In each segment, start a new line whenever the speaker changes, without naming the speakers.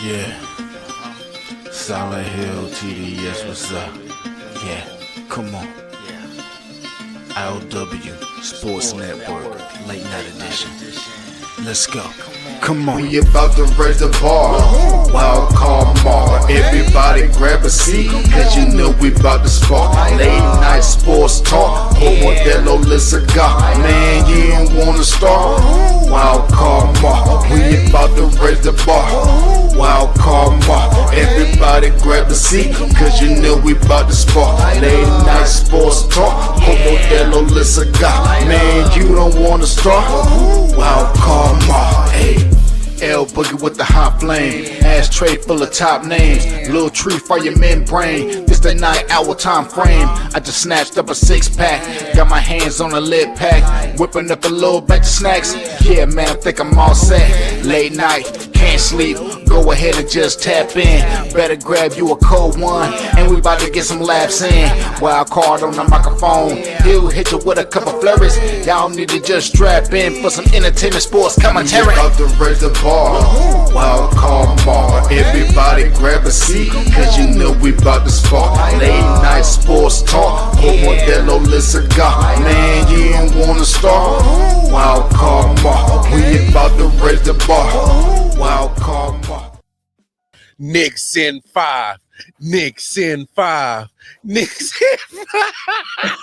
Yeah, Solid Hill TDS, what's up? Yeah, come on. I.O.W. Sports Network, late night edition. Let's go. Come on.
We about to raise the bar. Wild card mark. Everybody grab a seat, cause you know we about to spark. Late night sports talk. Modelo Le Cigar. Man, you don't wanna start. Wild card mark. We about to raise the bar. Wild card mark. Everybody grab a seat, cause you know we about to spark. Late night sports talk. Modelo Le Cigar. Man, you don't wanna start. Wild card mark. Hey. L Boogie with the hot flame, ashtray full of top names, little tree for your membrane. This the 9-hour time frame. I just snatched up a 6-pack, got my hands on a lid pack, whipping up a little batch of snacks. Yeah, man, I think I'm all set. Late night, can't sleep. Go ahead and just tap in. Better grab you a cold one, and we about to get some laps in. Wild card on the microphone, he'll hit you with a couple flurries. Y'all need to just strap in for some entertainment sports commentary. About to raise the bar, wild card bar. Everybody grab a seat, cause you know we about to spark. Late night sports talk, Modelo Le Cigar. Man, you don't wanna start. Wild card bar, we about to raise the bar. Wild card bar.
Knicks in 5. Knicks in 5. Knicks in 5.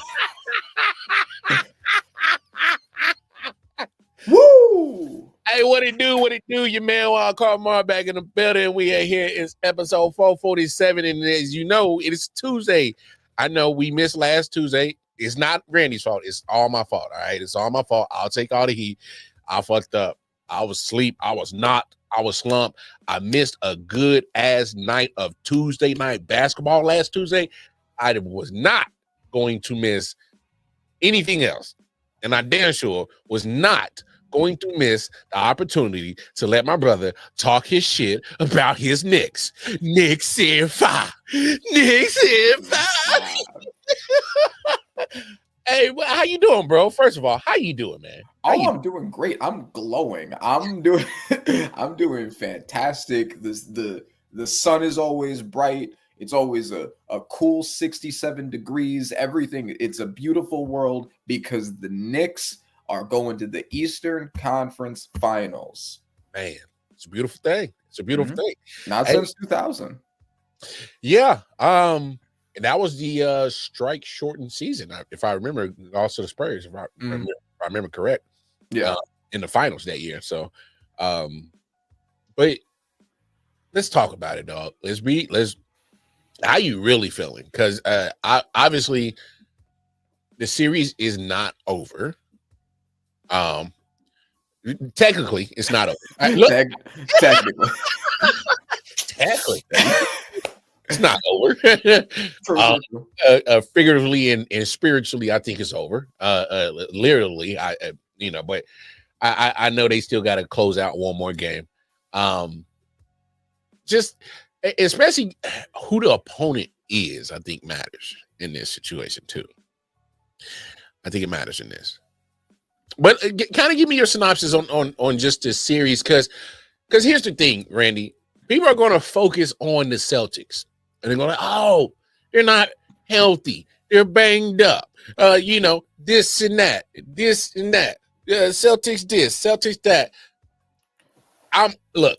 Woo!
Hey, what it do? What it do? Your man Wild Card Mar back in the building. We are here. It's episode 447, and as you know, it is Tuesday. I know we missed last Tuesday. It's not Randy's fault. It's all my fault. All right, it's all my fault. I'll take all the heat. I fucked up. I was asleep. I was slumped. I missed a good ass night of Tuesday night basketball last Tuesday. I was not going to miss anything else, and I damn sure was not going to miss the opportunity to let my brother talk his shit about his Knicks. Knicks in 5. Knicks in 5. Hey, how you doing, bro? First of all, how you doing, man?
I'm doing great. I'm glowing. I'm doing fantastic. The sun is always bright. It's always a cool 67 degrees. Everything. It's a beautiful world because the Knicks are going to the Eastern Conference Finals.
Man, it's a beautiful thing. It's a beautiful thing.
Not since 2000.
Yeah. And that was the strike shortened season, if I remember. Also the Spurs, if I remember correct.
Yeah,
in the finals that year. So, but let's talk about it, dog. Let's. How you really feeling? Because obviously the series is not over. Technically, it's not over. Look, technically. It's not over. Figuratively and spiritually, I think it's over. Literally, but I know they still got to close out one more game. Just especially who the opponent is, I think matters in this situation too. I think it matters in this. But kind of give me your synopsis on just this series, because here's the thing, Randy. People are going to focus on the Celtics. And they're going, oh, they're not healthy. They're banged up. This and that. Celtics this, Celtics that. I'm going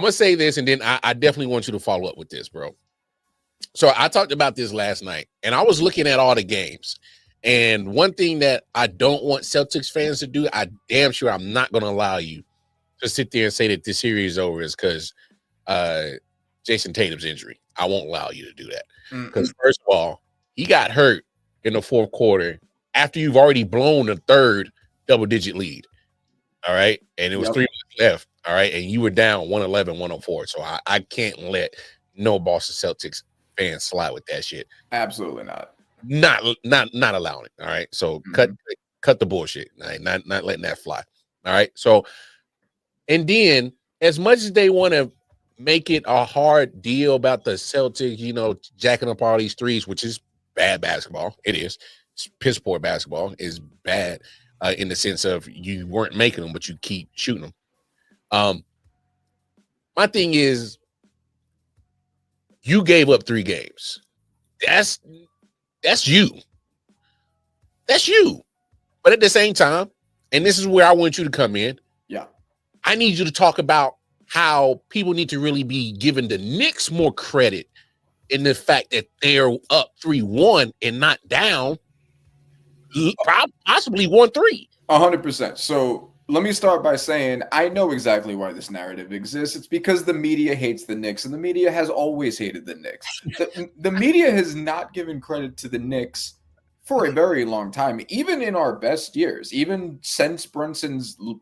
to say this, and then I definitely want you to follow up with this, bro. So I talked about this last night, and I was looking at all the games. And one thing that I don't want Celtics fans to do, I damn sure I'm not going to allow you to sit there and say that this series is over is because Jason Tatum's injury. I won't allow you to do that. Because first of all, he got hurt in the fourth quarter after you've already blown the third double-digit lead. All right? And it was 3 minutes left. All right? And you were down 111-104. So I can't let no Boston Celtics fans slide with that shit.
Absolutely not.
Not allowing it. All right. So cut the bullshit. All right? Not letting that fly. All right. So, and then as much as they want to make it a hard deal about the Celtics, jacking up all these threes, which is bad basketball. It is. It's piss poor basketball. Is bad in the sense of you weren't making them, but you keep shooting them. My thing is, you gave up 3 games. That's you. That's you. But at the same time, and this is where I want you to come in.
Yeah.
I need you to talk about how people need to really be giving the Knicks more credit in the fact that they're up 3-1 and not down, possibly 1-3.
100%. So let me start by saying I know exactly why this narrative exists. It's because the media hates the Knicks, and the media has always hated the Knicks. The media has not given credit to the Knicks for a very long time, even in our best years, even since the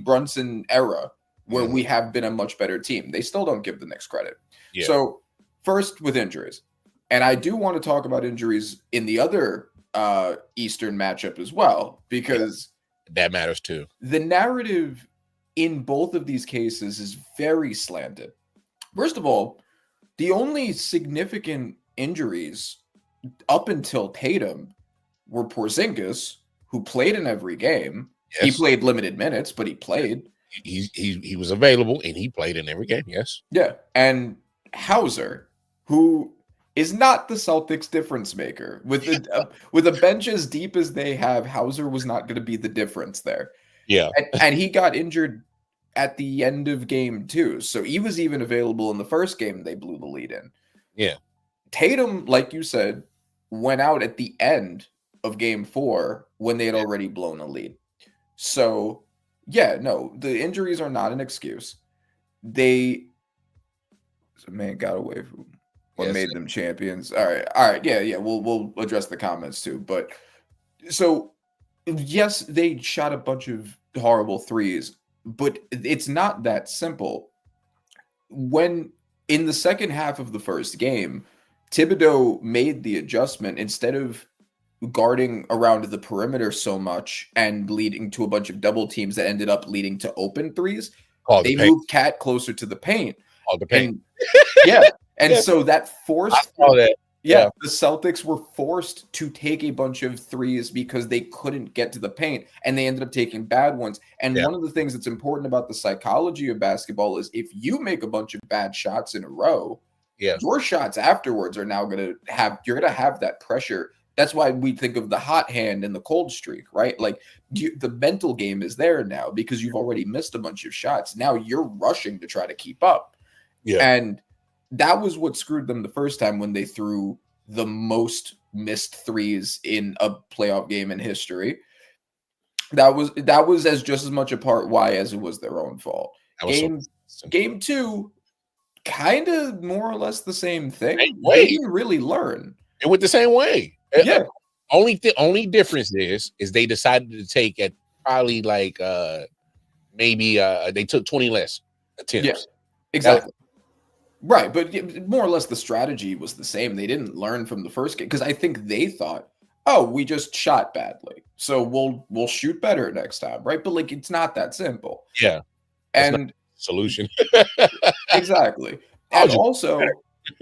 Brunson era, where we have been a much better team. They still don't give the Knicks credit.
Yeah.
So first with injuries, and I do want to talk about injuries in the other Eastern matchup as well, because
that matters too.
the narrative in both of these cases is very slanted. First of all, the only significant injuries up until Tatum were Porzingis, who played in every game.
Yes.
He played limited minutes, but he played.
He was available and he played in every game. Yes.
Yeah, and Hauser, who is not the Celtics difference maker. With a bench as deep as they have, Hauser was not going to be the difference there.
Yeah.
And he got injured at the end of game 2. So he was even available in the first game they blew the lead in.
Yeah.
Tatum, like you said, went out at the end of game 4 when they had already blown a lead. So, yeah, no, the injuries are not an excuse. Man got away from what made them champions. All right, yeah. We'll address the comments too. But so, yes, they shot a bunch of horrible threes, but it's not that simple. When in the second half of the first game, Thibodeau made the adjustment. Instead of guarding around the perimeter so much and leading to a bunch of double teams that ended up leading to open threes, they moved Cat closer to the paint.
The paint.
And so that forced
that.
Yeah, the Celtics were forced to take a bunch of threes because they couldn't get to the paint, and they ended up taking bad ones. And one of the things that's important about the psychology of basketball is if you make a bunch of bad shots in a row, your shots afterwards are now going to have that pressure. That's why we think of the hot hand and the cold streak, right? Like the mental game is there now because you've already missed a bunch of shots. Now you're rushing to try to keep up.
Yeah.
And that was what screwed them the first time when they threw the most missed threes in a playoff game in history. That was as just as much a part why as it was their own fault. Game 2, kind of more or less the same thing. They didn't really learn.
It went the same way.
Yeah.
Only difference is they decided to take at probably like maybe they took 20 less attempts.
Yeah, exactly. Right, but more or less the strategy was the same. They didn't learn from the first game because I think they thought, oh, we just shot badly, so we'll shoot better next time, right? But like it's not that simple.
Yeah,
and
solution
exactly. And also,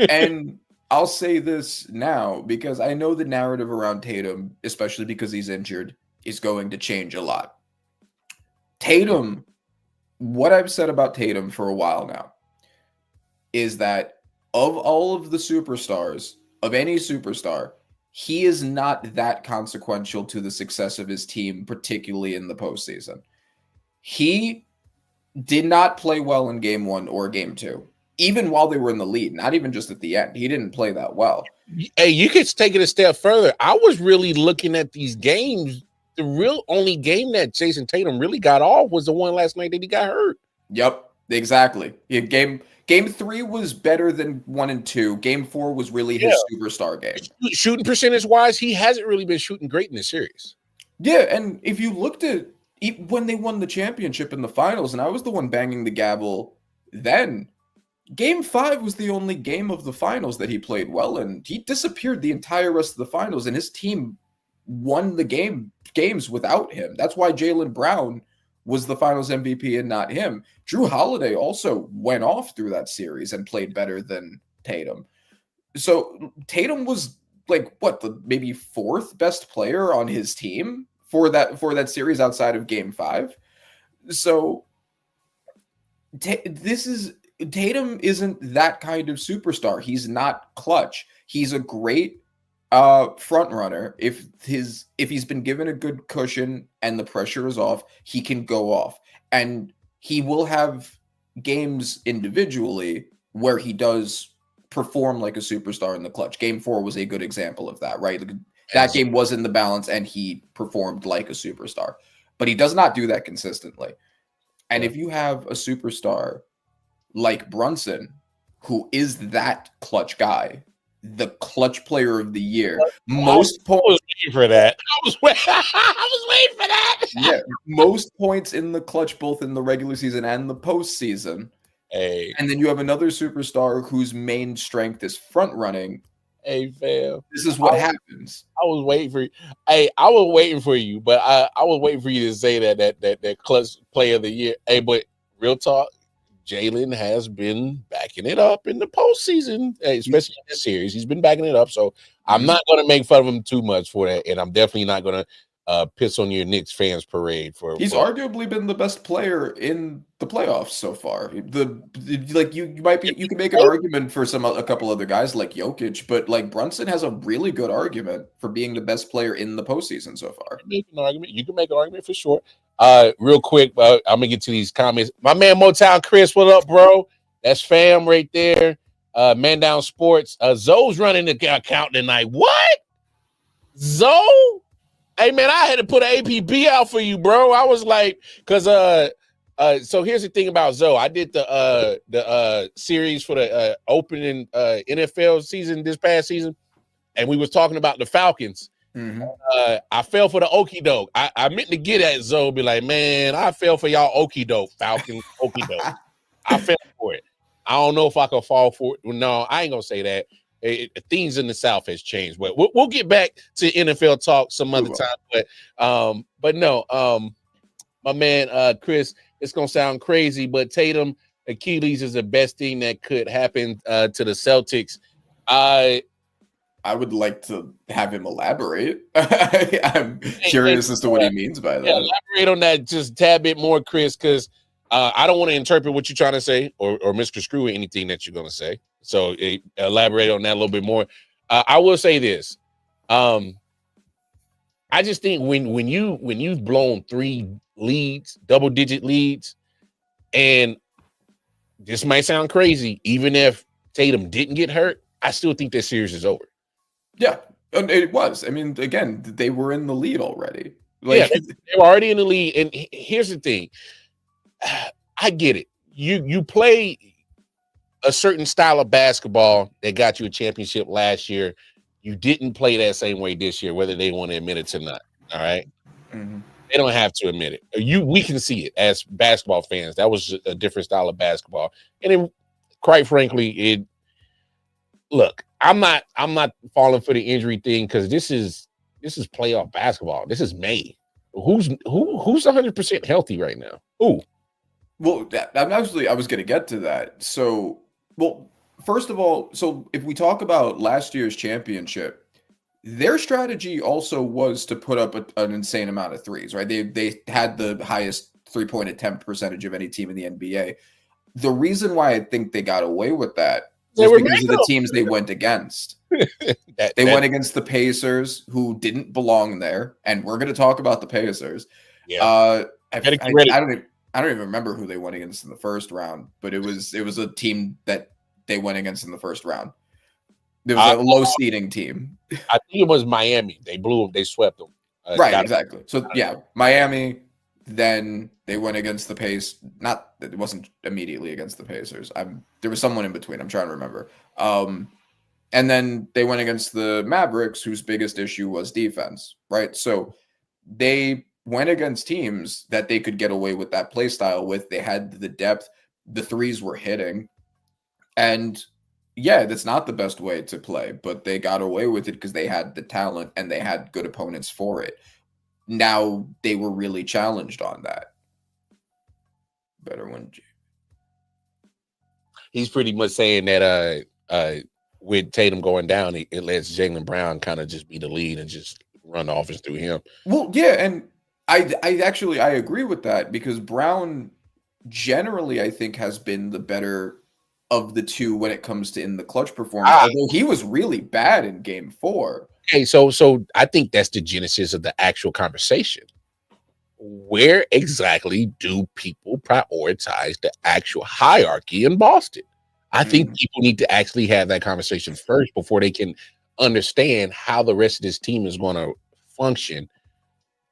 and I'll say this now because I know the narrative around Tatum, especially because he's injured, is going to change a lot. Tatum, what I've said about Tatum for a while now is that of all of the superstars, of any superstar, he is not that consequential to the success of his team, particularly in the postseason. He did not play well in game 1 or game 2, even while they were in the lead, not even just at the end. He didn't play that well.
Hey, you could take it a step further. I was really looking at these games. The real only game that Jason Tatum really got off was the one last night that he got hurt.
Yep, exactly. Game 3 was better than 1 and 2. Game 4 was really his superstar game.
Shooting percentage wise, he hasn't really been shooting great in this series.
Yeah, and if you looked at when they won the championship in the finals, and I was the one banging the gavel then, Game 5 was the only game of the finals that he played well in. He disappeared the entire rest of the finals, and his team won the games without him. That's why Jaylen Brown was the finals MVP and not him. Drew Holiday also went off through that series and played better than Tatum. So Tatum was like maybe 4th best player on his team for that series outside of game 5. So Tatum isn't that kind of superstar. He's not clutch. He's a great front runner. If he's been given a good cushion and the pressure is off, he can go off. And he will have games individually where he does perform like a superstar in the clutch. Game 4 was a good example of that, right? That game was in the balance and he performed like a superstar. But he does not do that consistently. And if you have a superstar like Brunson, who is that clutch guy, the clutch player of the year, most points.
I was waiting for that. I was waiting for that.
Yeah, most points in the clutch, both in the regular season and the postseason.
Hey,
and then you have another superstar whose main strength is front running.
Hey, fam.
This is what happens.
I was waiting for you. Hey, I was waiting for you, but I was waiting for you to say that clutch player of the year. Hey, but real talk, Jalen has been backing it up in the postseason, especially in this series. He's been backing it up. So I'm not going to make fun of him too much for that. And I'm definitely not going to piss on your Knicks fans parade for.
He's arguably been the best player in the playoffs so far. You can make an argument for a couple other guys like Jokic, but like Brunson has a really good argument for being the best player in the postseason so far.
You can make an argument for sure. Real quick, I'm gonna get to these comments. My man Motown Chris, what up, bro? That's fam right there. Man Down Sports. Zoe's running the account tonight. What? Zoe? Hey man, I had to put an APB out for you, bro. I was like, because so here's the thing about Zoe. I did the series for the opening NFL season this past season, and we was talking about the Falcons.
Mm-hmm.
I fell for the okie doke. I meant to get at Zoe, be like, man, I fell for y'all okie doke, Falcons okie doke. I fell for it. I don't know if I can fall for it. No, I ain't gonna say that. Things in the South has changed, but we'll get back to NFL talk some other time. But no, my man Chris, it's gonna sound crazy, but Tatum Achilles is the best thing that could happen to the Celtics.
I would like to have him elaborate. I'm curious as to what he means by that.
Yeah, elaborate on that just a tad bit more, Chris, because I don't want to interpret what you're trying to say or misconstrue anything that you're going to say. So elaborate on that a little bit more. I will say this. I just think when you've blown 3 leads, double-digit leads, and this might sound crazy, even if Tatum didn't get hurt, I still think that series is over.
Yeah, and it was. I mean, again, they were in the lead already.
They were already in the lead. And here's the thing. I get it. You play a certain style of basketball that got you a championship last year. You didn't play that same way this year, whether they want to admit it or not. All right?
Mm-hmm.
They don't have to admit it. We can see it as basketball fans. That was a different style of basketball. And quite frankly, look, I'm not falling for the injury thing because this is playoff basketball. This is May. Who's 100% healthy right now? Who?
Well, I was going to get to that. So, first of all, so if we talk about last year's championship, their strategy also was to put up an insane amount of threes, right? They had the highest 3-point attempt percentage of any team in the NBA. The reason why I think they got away with that was because of the teams they went against. They went against the Pacers, who didn't belong there, and we're going to talk about the Pacers.
Yeah,
I don't even remember who they went against in the first round, but it was a team that they went against in the first round. There was a low seeding team.
I think it was Miami. They blew them. They swept them.
Right, exactly. So yeah, Miami. Then they went against the Pacers. It wasn't immediately against the Pacers. There was someone in between. I'm trying to remember. And then they went against the Mavericks, whose biggest issue was defense, right? So they went against teams that they could get away with that play style with. They had the depth. The threes were hitting. And yeah, that's not the best way to play, but they got away with it because they had the talent and they had good opponents for it. Now they were really challenged on that. Better one.
He's pretty much saying that with Tatum going down, it lets Jaylen Brown kind of just be the lead and just run the offense through him.
Well, yeah, and I agree with that because Brown generally, I think, has been the better of the two when it comes to in the clutch performance.
Ah,
Although he was really bad in game 4.
okay, so I think that's the genesis of the actual conversation. Where exactly do people prioritize the actual hierarchy in Boston? I think people need to actually have that conversation first before they can understand how the rest of this team is going to function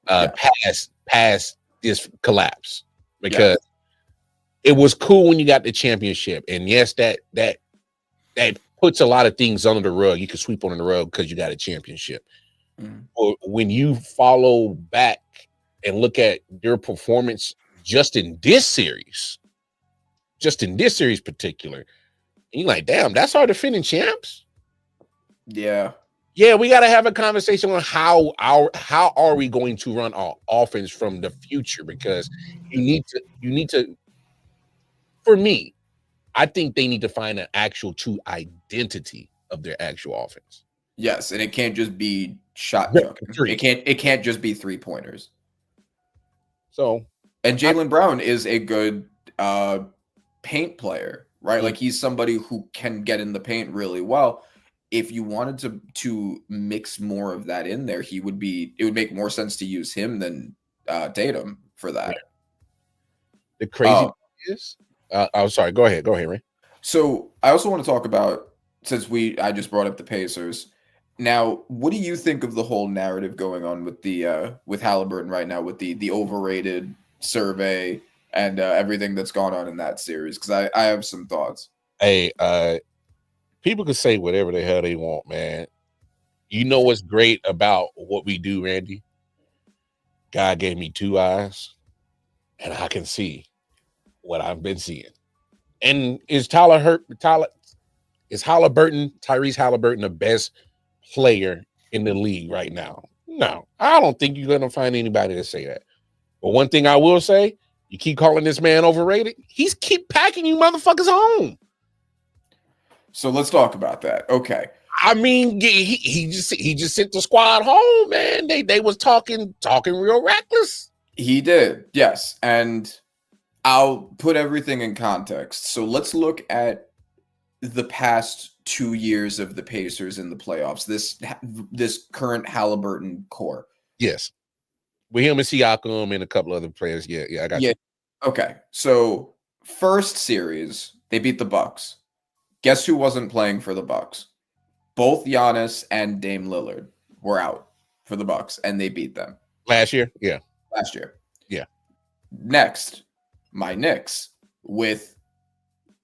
past this collapse. Because it was cool when you got the championship, and yes, that puts a lot of things under the rug. You can sweep under the rug because you got a championship. Or when you follow back and look at their performance just in this series particular, and you're like, damn, that's our defending champs.
Yeah.
Yeah, we got to have a conversation on how are we going to run our offense from the future, because you need to. For me, I think they need to find an actual true identity of their actual offense.
Yes, and it can't just be shot chucking. It can't just be 3-pointers.
So,
and Jaylen Brown is a good paint player, right? Like he's somebody who can get in the paint really well. If you wanted to mix more of that in there, it would make more sense to use him than Tatum for that.
Yeah. The crazy is, I'm sorry. Go ahead, Ray.
So I also want to talk about, since I just brought up the Pacers. Now, what do you think of the whole narrative going on with the with Halliburton right now, with the overrated survey and everything that's gone on in that series? Because I have some thoughts.
Hey, people can say whatever the hell they want, man. You know what's great about what we do, Randy? God gave me 2 eyes, and I can see what I've been seeing. And is Tyrese Halliburton the best player in the league right now? No, I don't think you're gonna find anybody to say that. But one thing I will say, you keep calling this man overrated, he's keep packing you motherfuckers home.
So let's talk about that. Okay.
I mean, he just sent the squad home, man. They was talking real reckless.
He did, yes. And I'll put everything in context. So let's look at the past 2 years of the Pacers in the playoffs. This current Halliburton core.
Yes, with him and Siakam and a couple other players. Yeah, I got you.
Okay, so first series they beat the Bucks. Guess who wasn't playing for the Bucks? Both Giannis and Dame Lillard were out for the Bucks, and they beat them
last year. Yeah,
Yeah. Next, my Knicks with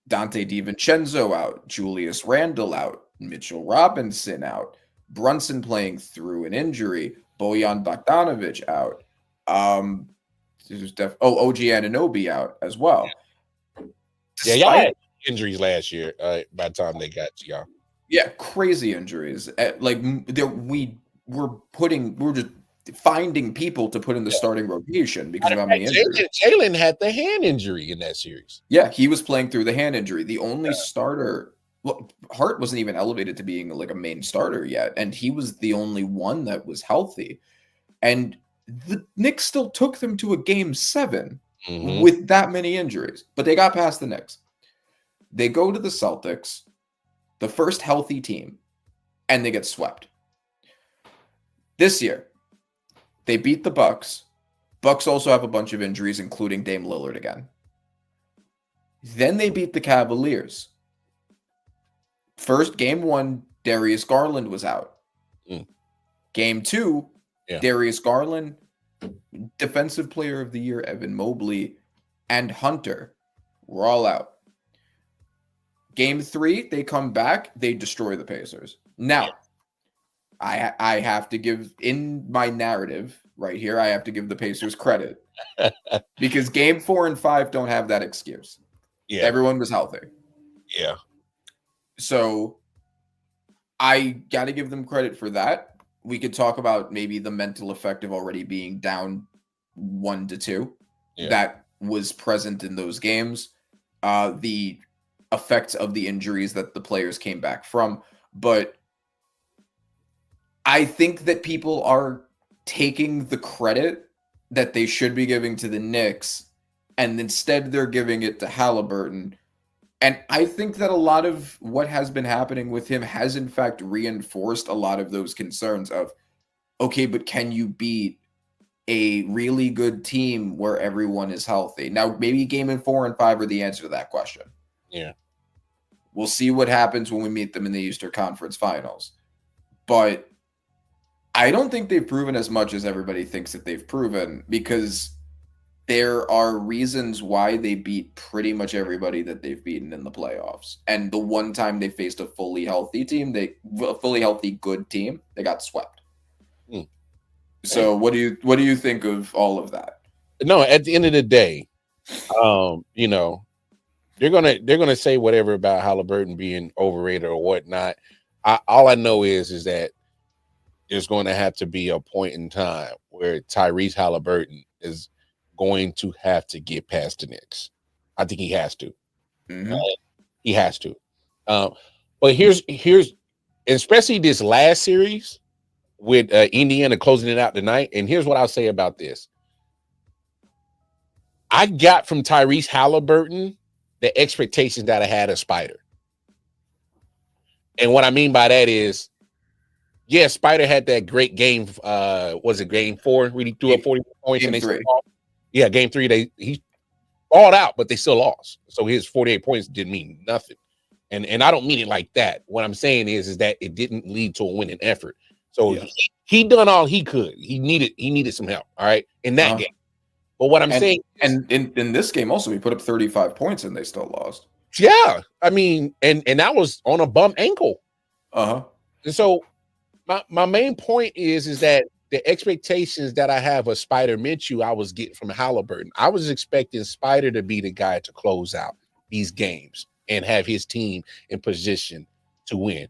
Dante DiVincenzo out, Julius Randle out, Mitchell Robinson out, Brunson playing through an injury, Bojan Bogdanovic out. OG Anunoby out as well.
Yeah, y'all had injuries last year. By the time they got to y'all,
yeah, crazy injuries. We were just finding people to put in the starting rotation because of how many injuries.
Jaylen had the hand injury in that series.
Yeah, he was playing through the hand injury. The only starter, Hart wasn't even elevated to being like a main starter yet, and he was the only one that was healthy. And the Knicks still took them to a game 7 with that many injuries, but they got past the Knicks. They go to the Celtics, the first healthy team, and they get swept. This year, they beat the Bucks. Bucks also have a bunch of injuries, including Dame Lillard again. Then they beat the Cavaliers. First, game 1, Darius Garland was out. Game 2, Darius Garland, Defensive Player of the Year Evan Mobley, and Hunter were all out. Game 3, they come back, they destroy the Pacers. Now, I have to give, in my narrative right here, I have to give the Pacers credit. Because game 4 and 5 don't have that excuse. Yeah. Everyone was healthy.
Yeah.
So I got to give them credit for that. We could talk about maybe the mental effect of already being down 1-2. Yeah. That was present in those games. The effects of the injuries that the players came back from. But I think that people are taking the credit that they should be giving to the Knicks and instead they're giving it to Halliburton. And I think that a lot of what has been happening with him has in fact reinforced a lot of those concerns of, okay, but can you beat a really good team where everyone is healthy? Now, maybe game 4 and 5 are the answer to that question.
Yeah.
We'll see what happens when we meet them in the Eastern Conference Finals. But I don't think they've proven as much as everybody thinks that they've proven, because there are reasons why they beat pretty much everybody that they've beaten in the playoffs. And the one time they faced a fully healthy team, a fully healthy good team, they got swept.
Hmm.
So what do you think of all of that?
No, at the end of the day, you know, they're gonna say whatever about Halliburton being overrated or whatnot. All I know is that there's going to have to be a point in time where Tyrese Halliburton is going to have to get past the Knicks. I think he has to.
Mm-hmm.
He has to. But here's especially this last series with Indiana closing it out tonight. And here's what I'll say about this. I got from Tyrese Halliburton the expectations that I had of Spider. And what I mean by that is, yeah, Spider had that great game. Was it game 4? Where he threw up 40 points and they still lost? Yeah, game 3, he balled out, but they still lost. So his 48 points didn't mean nothing. And I don't mean it like that. What I'm saying is that it didn't lead to a winning effort. So he done all he could. He needed some help, all right, in that game. But what I'm saying is,
and in this game also, he put up 35 points and they still lost.
Yeah, I mean, and that was on a bum ankle.
And
so my main point is that the expectations that I have of Spider Mitchell, I was getting from Halliburton. I was expecting Spider to be the guy to close out these games and have his team in position to win.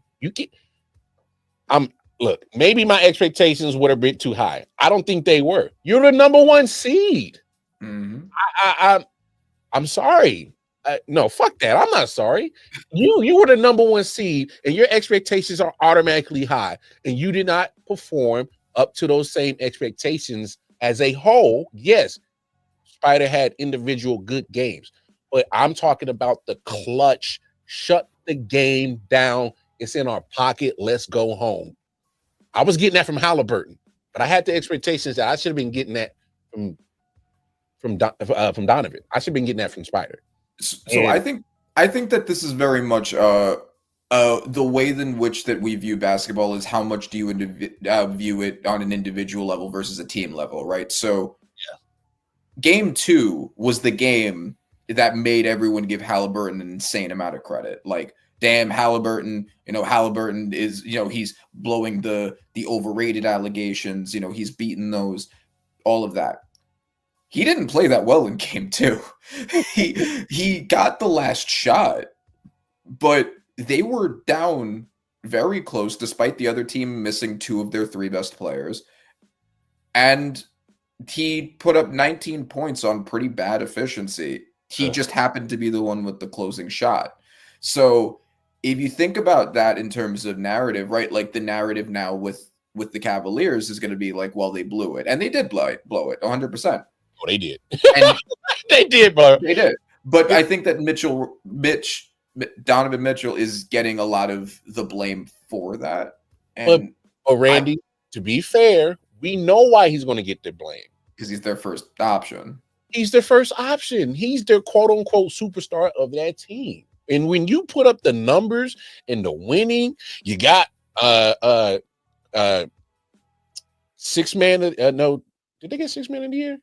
Look, maybe my expectations were a bit too high. I don't think they were. You're the number 1 seed.
Mm-hmm.
I'm sorry. No, fuck that. I'm not sorry. You were the number 1 seed, and your expectations are automatically high, and you did not perform up to those same expectations as a whole. Yes, Spider had individual good games, but I'm talking about the clutch. Shut the game down. It's in our pocket. Let's go home. I was getting that from Halliburton, but I had the expectations that I should have been getting that from Donovan. I should have been getting that from Spider.
So I think that this is very much the way in which that we view basketball is how much do you view it on an individual level versus a team level, right? So game 2 was the game that made everyone give Halliburton an insane amount of credit. Like, damn, Halliburton, Halliburton is, he's blowing the overrated allegations, he's beaten those, all of that. He didn't play that well in game 2. He got the last shot, but they were down very close despite the other team missing 2 of their 3 best players. And he put up 19 points on pretty bad efficiency. He just happened to be the one with the closing shot. So if you think about that in terms of narrative, right? Like the narrative now with the Cavaliers is going to be like, well, they blew it. And they did blow it 100%.
Oh, they did. And they did, bro.
They did. But I think that Donovan Mitchell is getting a lot of the blame for that. And
but Randy, to be fair, we know why he's going to get the blame.
Because he's their first option.
He's their first option. He's their quote-unquote superstar of that team. And when you put up the numbers and the winning, you got 6 man. No, did they get 6 man of the year?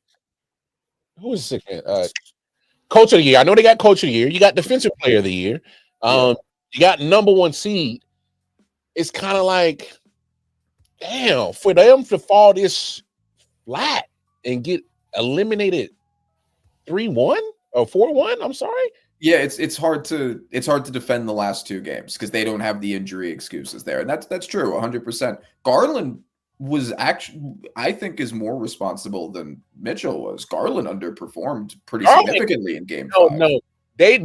Who was 6 man? Coach of the year. I know they got coach of the year. You got defensive player of the year. You got number 1 seed. It's kind of like, damn, for them to fall this flat and get eliminated 3-1 or 4-1. I'm sorry.
Yeah, it's hard to defend the last 2 games because they don't have the injury excuses there, and that's true 100%. Garland was actually, I think, is more responsible than Mitchell was. Garland underperformed pretty significantly in game 5.
No, they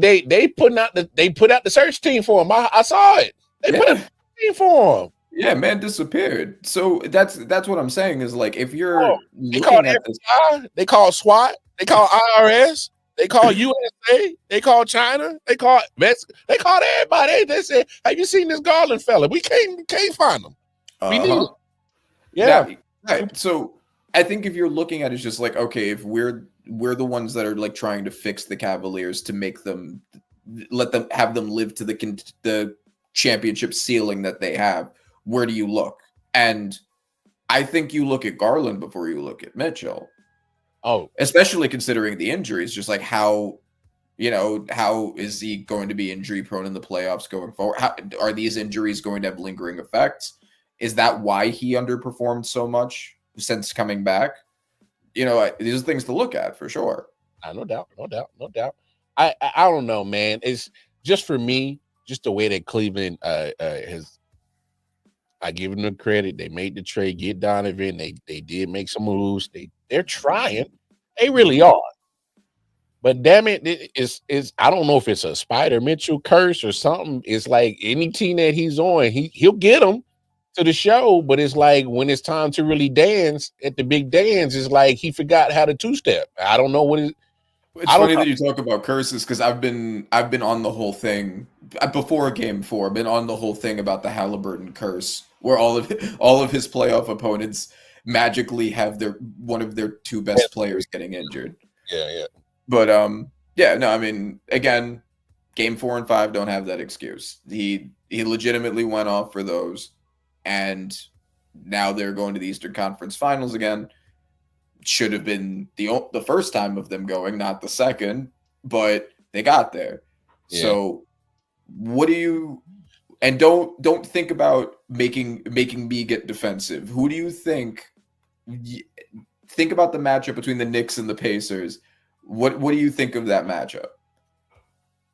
put out the search team for him. I saw it. They put out the team for him.
Yeah, man disappeared. So that's what I'm saying is like if you're
they call FBI, they call SWAT, they call IRS. They call USA. They call China. They call Mexico. They called everybody. They said, "Have you seen this Garland fella? We can't find him. We need him." Yeah.
Right. So I think if you're looking at it, it's just like, okay, if we're the ones that are like trying to fix the Cavaliers to make them, have them live to the championship ceiling that they have, where do you look? And I think you look at Garland before you look at Mitchell.
Oh,
especially considering the injuries, just like how is he going to be injury prone in the playoffs going forward? How are these injuries going to have lingering effects? Is that why he underperformed so much since coming back? These are things to look at for sure.
No doubt. I don't know, man. It's just for me, just the way that Cleveland has. I give them the credit. They made the trade, get Donovan. They did make some moves. They're trying. They really are. But damn it, I don't know if it's a Spider Mitchell curse or something. It's like any team that he's on, he'll get them to the show. But it's like when it's time to really dance at the big dance, it's like he forgot how to two-step. I don't know what it.
It's funny that you talk about curses because I've been on the whole thing before Game 4. I've been on the whole thing about the Halliburton curse, where all of his playoff opponents magically have one of their two best players getting injured.
Yeah.
But no, I mean, again, Game 4 and 5 don't have that excuse. He legitimately went off for those, and now they're going to the Eastern Conference Finals again. Should have been the first time of them going, not the second, but they got there. Yeah. So what do you, and don't think about making me get defensive. Who do you think about the matchup between the Knicks and the Pacers? What do you think of that matchup?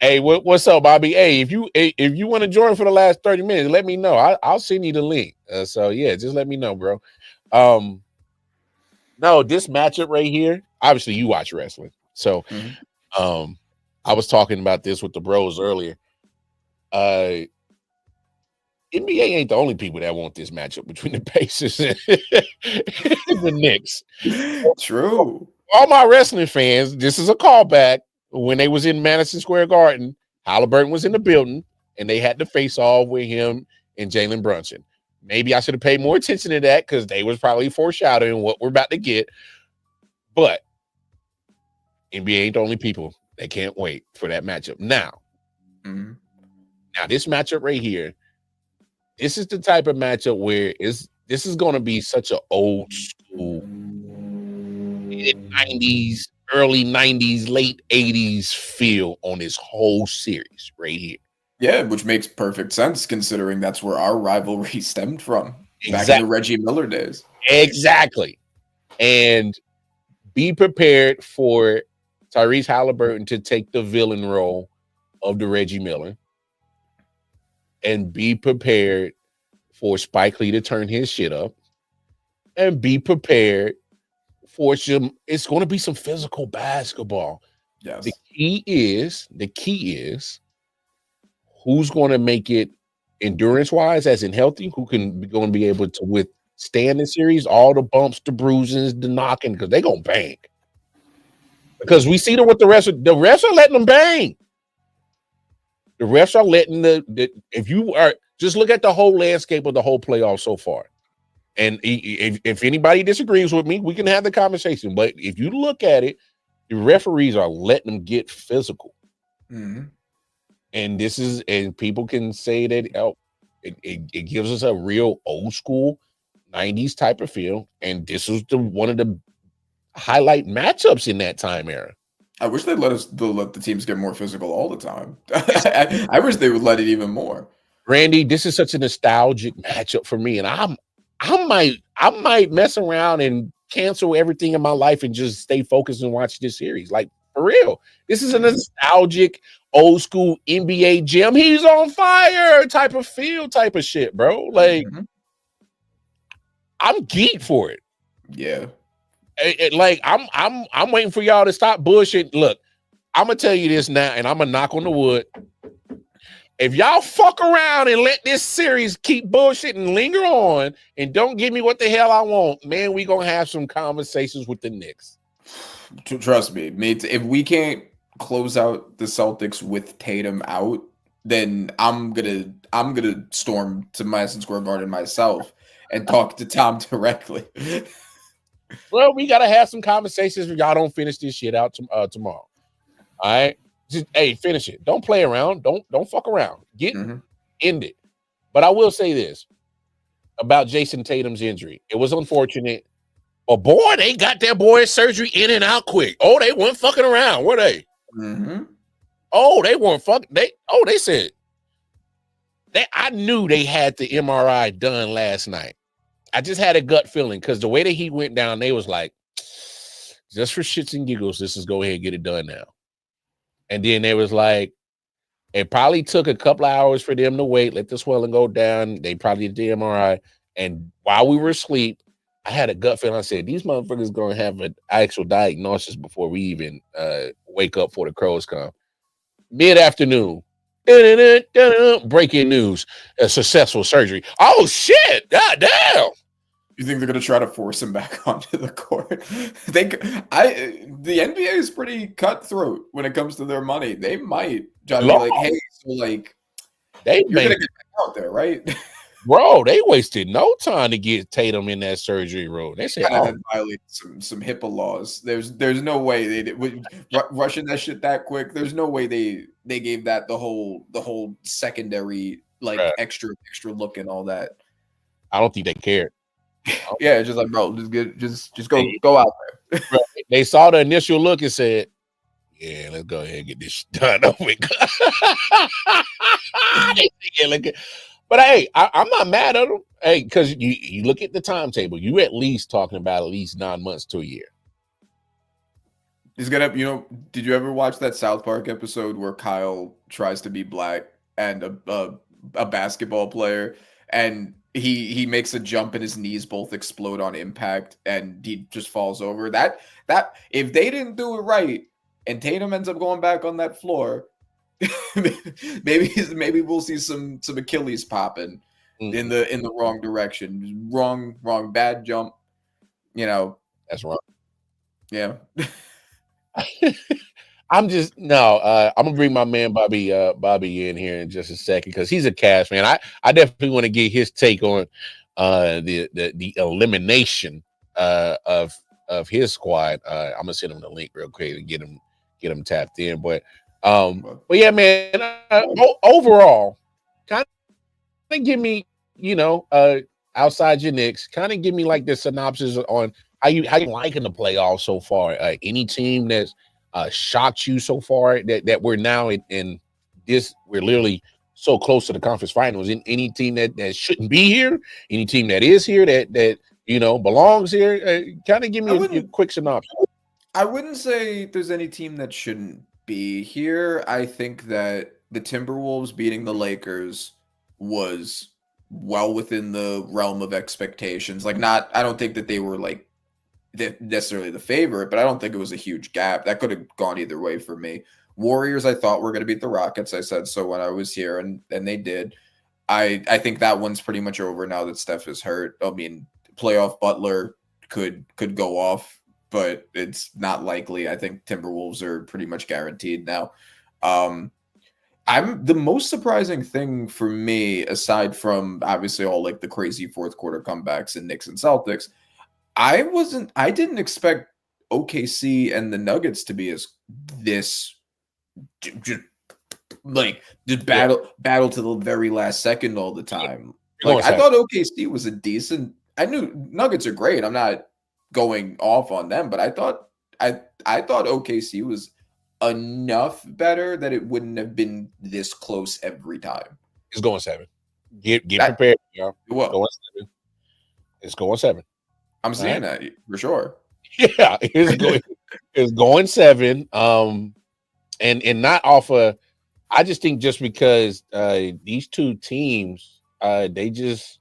Hey, what's up, Bobby? Hey, if you want to join for the last 30 minutes, let me know. I'll send you the link. So yeah, just let me know, bro. No, this matchup right here, obviously you watch wrestling. So I was talking about this with the bros earlier. NBA ain't the only people that want this matchup between the Pacers and the Knicks.
True.
All my wrestling fans, this is a callback. When they was in Madison Square Garden, Halliburton was in the building, and they had to face off with him and Jalen Brunson. Maybe I should have paid more attention to that because they was probably foreshadowing what we're about to get. But NBA ain't the only people that can't wait for that matchup. Now, this matchup right here, this is the type of matchup where this is going to be such an old school mid-90s, early 90s, late 80s feel on this whole series right here.
Yeah, which makes perfect sense considering that's where our rivalry stemmed from. Back in the Reggie Miller days.
Exactly. And be prepared for Tyrese Halliburton to take the villain role of the Reggie Miller. And be prepared for Spike Lee to turn his shit up. And be prepared for it's going to be some physical basketball.
Yes.
The key is who's going to make it endurance-wise, as in healthy, who going to be able to withstand the series, all the bumps, the bruises, the knocking, because they're going to bang. Because we see them with the refs are letting them bang. The refs are letting if you are, just look at the whole landscape of the whole playoff so far. And if anybody disagrees with me, we can have the conversation. But if you look at it, the referees are letting them get physical.
Mm-hmm.
And people can say that it gives us a real old school 90s type of feel. And this was one of the highlight matchups in that time era.
I wish they'd let the teams get more physical all the time. I wish they would let it even more.
Randy, this is such a nostalgic matchup for me. And I might mess around and cancel everything in my life and just stay focused and watch this series. Like, for real. This is a nostalgic, old school NBA gym. He's on fire type of feel, type of shit, bro. Like, I'm geeked for it.
Yeah.
I'm waiting for y'all to stop bullshit. Look, I'm gonna tell you this now, and I'm gonna knock on the wood. If y'all fuck around and let this series keep bullshit and linger on and don't give me what the hell I want, man, we gonna have some conversations with the Knicks.
Trust me, if we can't close out the Celtics with Tatum out, then I'm gonna storm to Madison Square Garden myself and talk to Tom directly.
Well, we gotta have some conversations if y'all don't finish this shit out tomorrow. All right, just hey, finish it. Don't play around. Don't fuck around. End it. But I will say this about Jason Tatum's injury. It was unfortunate. But boy, they got that boy's surgery in and out quick. Oh, they weren't fucking around, were they? Oh, they weren't fucking. They said that I knew they had the MRI done last night. I just had a gut feeling because the way that he went down, they was like, just for shits and giggles, let's just go ahead and get it done now. And then they was like, it probably took a couple of hours for them to wait, let the swelling go down. They probably did the MRI. And while we were asleep, I had a gut feeling. I said, these motherfuckers going to have an actual diagnosis before we even wake up for the crows come. Mid-afternoon, breaking news, a successful surgery. Oh, shit. God damn.
You think they're going to try to force him back onto the court? The NBA is pretty cutthroat when it comes to their money. They might try to be like, hey, so like, you're going to get back out there, right?
Bro, they wasted no time to get Tatum in that surgery room. They said,
"Oh, violate some HIPAA laws." There's no way they did rushing that shit that quick. There's no way they gave that the whole secondary like extra look and all that.
I don't think they cared.
Yeah, just like bro, just go out there.
Bro, they saw the initial look and said, "Yeah, let's go ahead and get this done over." But hey, I'm not mad at them. Hey, because you look at the timetable, you at least talking about at least 9 months to a year.
He's gonna, did you ever watch that South Park episode where Kyle tries to be black and a basketball player, and he makes a jump and his knees both explode on impact and he just falls over? That if they didn't do it right and Tatum ends up going back on that floor, maybe we'll see some Achilles popping in the wrong direction. Wrong, bad jump.
That's wrong.
Yeah.
I'm gonna bring my man Bobby in here in just a second because he's a Cavs fan. I definitely want to get his take on the elimination of his squad. I'm gonna send him the link real quick to get him tapped in. But yeah, man. Overall, kind of give me, outside your Knicks, kind of give me like the synopsis on how you liking the playoffs so far. Any team that's shocked you so far that we're now in this, we're literally so close to the conference finals. In any team that shouldn't be here, any team that is here that belongs here, kind of give me a quick synopsis.
I wouldn't say there's any team that shouldn't be here. I think that the Timberwolves beating the Lakers was well within the realm of expectations. I don't think that they were like necessarily the favorite, but I don't think it was a huge gap. That could have gone either way for me. Warriors, I thought were going to beat the Rockets. I said so when I was here, and they did. I think that one's pretty much over now that Steph is hurt. I mean, playoff Butler could go off, but it's not likely. I think Timberwolves are pretty much guaranteed now. I'm the most surprising thing for me, aside from obviously all like the crazy fourth quarter comebacks in Knicks and Celtics, I didn't expect OKC and the Nuggets to be as this battle to the very last second all the time. Like I thought OKC was a decent. I knew Nuggets are great. I'm not going off on them, but I thought OKC was enough better that it wouldn't have been this close every time.
It's going 7. Get prepared, y'all. It's going 7.
I'm saying that for sure.
Yeah, it's going 7. And not off of. I just think just because these two teams, they just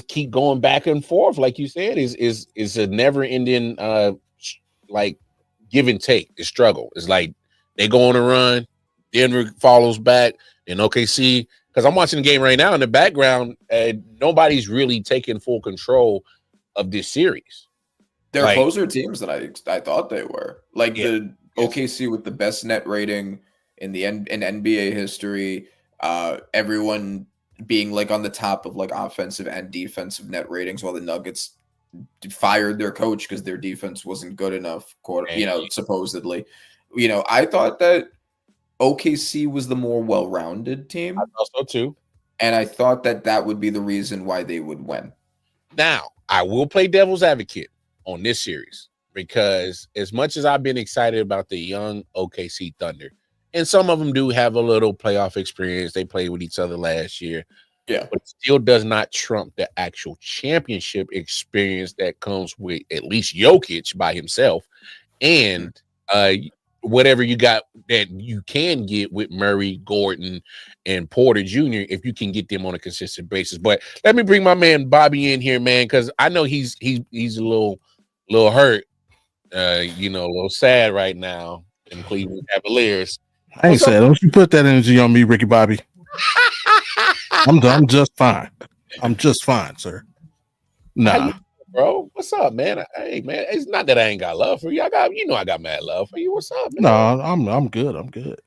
keep going back and forth, like you said, is a never ending like give and take. It's struggle. It's like they go on a run, Denver follows back, and OKC. Because I'm watching the game right now in the background, nobody's really taking full control of this series.
They're
Like,
closer teams than I thought they were. Like
yeah,
the OKC with the best net rating in the in NBA history. Everyone being like on the top of like offensive and defensive net ratings, while the Nuggets fired their coach because their defense wasn't good enough.
man,
Supposedly, I thought that OKC was the more well-rounded team,
I thought so too.
and I thought that that would be the reason why they would win.
Now, I will play devil's advocate on this series because as much as I've been excited about the young OKC Thunder, and some of them do have a little playoff experience, they played with each other last year,
Yeah.
but it still does not trump the actual championship experience that comes with at least Jokic by himself and whatever you got that you can get with Murray, Gordon, and Porter Jr. if you can get them on a consistent basis. But let me bring my man Bobby in here, man, because I know he's a little hurt, a little sad right now in Cleveland Cavaliers.
I ain't sad. Don't you put that energy on me, Ricky Bobby. I'm just fine. I'm just fine, sir. Nah.
Bro, what's up, man? Hey, man, it's not that I ain't got love for you. I got mad love for you. What's up, man?
No, I'm good. I'm good.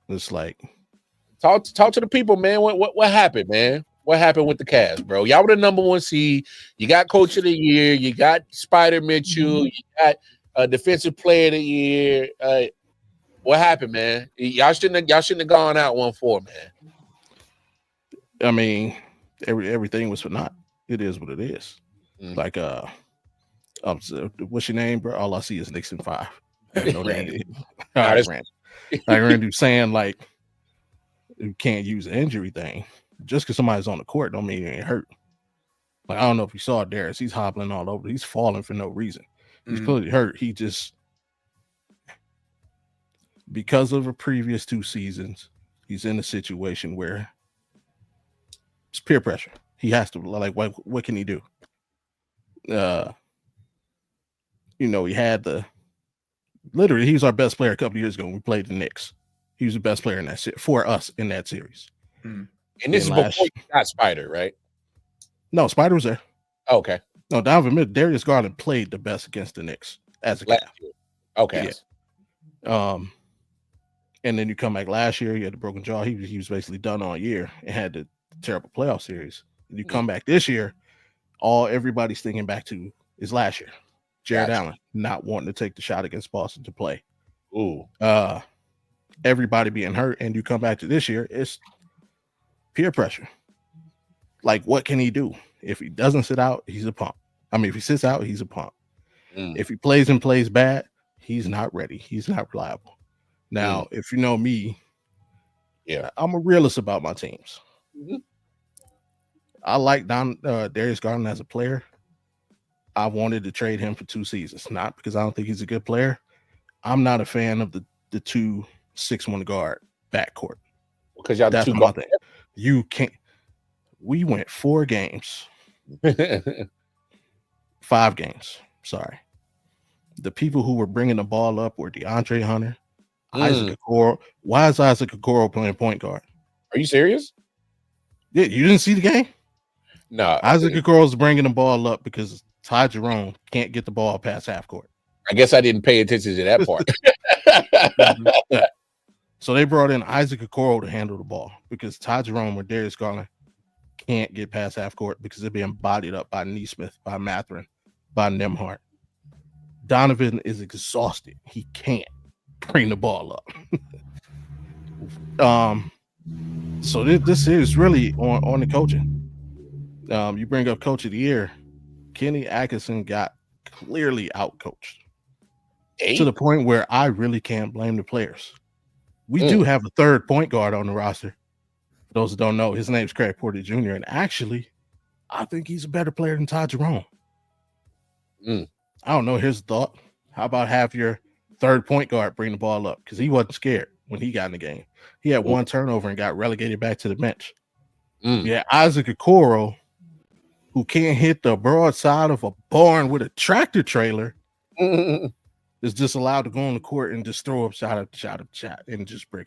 It's like
talk to the people, man. What happened, man? What happened with the Cavs, bro? Y'all were the number 1 seed. You got Coach of the Year. You got Spider Mitchell. You got Defensive Player of the Year. What happened, man? Y'all shouldn't have gone out 1-4, man.
I mean, everything was for naught. It is what it is. Like what's your name, bro? All I see is Nixon 5.
Randy.
Randy saying like you can't use an injury thing. Just because somebody's on the court don't mean you ain't hurt. Like I don't know if you saw Darius, he's hobbling all over. He's falling for no reason. He's clearly hurt. He just because of the previous 2 seasons, he's in a situation where it's peer pressure. He has to like what can he do? He had he was our best player a couple years ago when we played the Knicks. He was the best player in that for us in that series.
And this is before you got Spider, right?
No, Spider was there.
Oh, okay.
No, Darius Garland played the best against the Knicks as a Cav.
Okay.
Yeah. And then you come back last year, you had the broken jaw. He was basically done all year and had the terrible playoff series. And you come back this year, everybody's thinking back to is last year. Jared Allen not wanting to take the shot against Boston to play.
Ooh.
Everybody being hurt, and you come back to this year, it's peer pressure. Like, what can he do? If he doesn't sit out, he's a pump. I mean, if he sits out, he's a pump. If he plays and plays bad, he's not ready. He's not reliable. Now, if you know me, I'm a realist about my teams. I like Darius Garland as a player. I wanted to trade him for 2 seasons, not because I don't think he's a good player. I'm not a fan of the 2 6-1 guard backcourt.
Because y'all
that's my thing. You can't. We went 4 games, 5 games. Sorry. The people who were bringing the ball up were DeAndre Hunter, Isaac Okoro. Why is Isaac Okoro playing point guard?
Are you serious?
Yeah, you didn't see the game?
No.
Isaac Okoro is bringing the ball up because Ty Jerome can't get the ball past half court.
I guess I didn't pay attention to that part.
So they brought in Isaac Okoro to handle the ball because Ty Jerome or Darius Garland can't get past half court because they're being bodied up by Neesmith, by Mathurin, by Nembhard. Donovan is exhausted. He can't bring the ball up. So this is really on the coaching. You bring up Coach of the Year. Kenny Atkinson got clearly outcoached to the point where I really can't blame the players. We do have a 3rd point guard on the roster. For those who don't know, his name's Craig Porter Jr. And actually, I think he's a better player than Ty Jerome. I don't know. Here's a thought. How about have your 3rd point guard bring the ball up? Because he wasn't scared when he got in the game. He had 1 turnover and got relegated back to the bench. Yeah, Isaac Okoro, who can't hit the broadside of a barn with a tractor trailer, is just allowed to go on the court and just throw up shot after shot after shot and just break.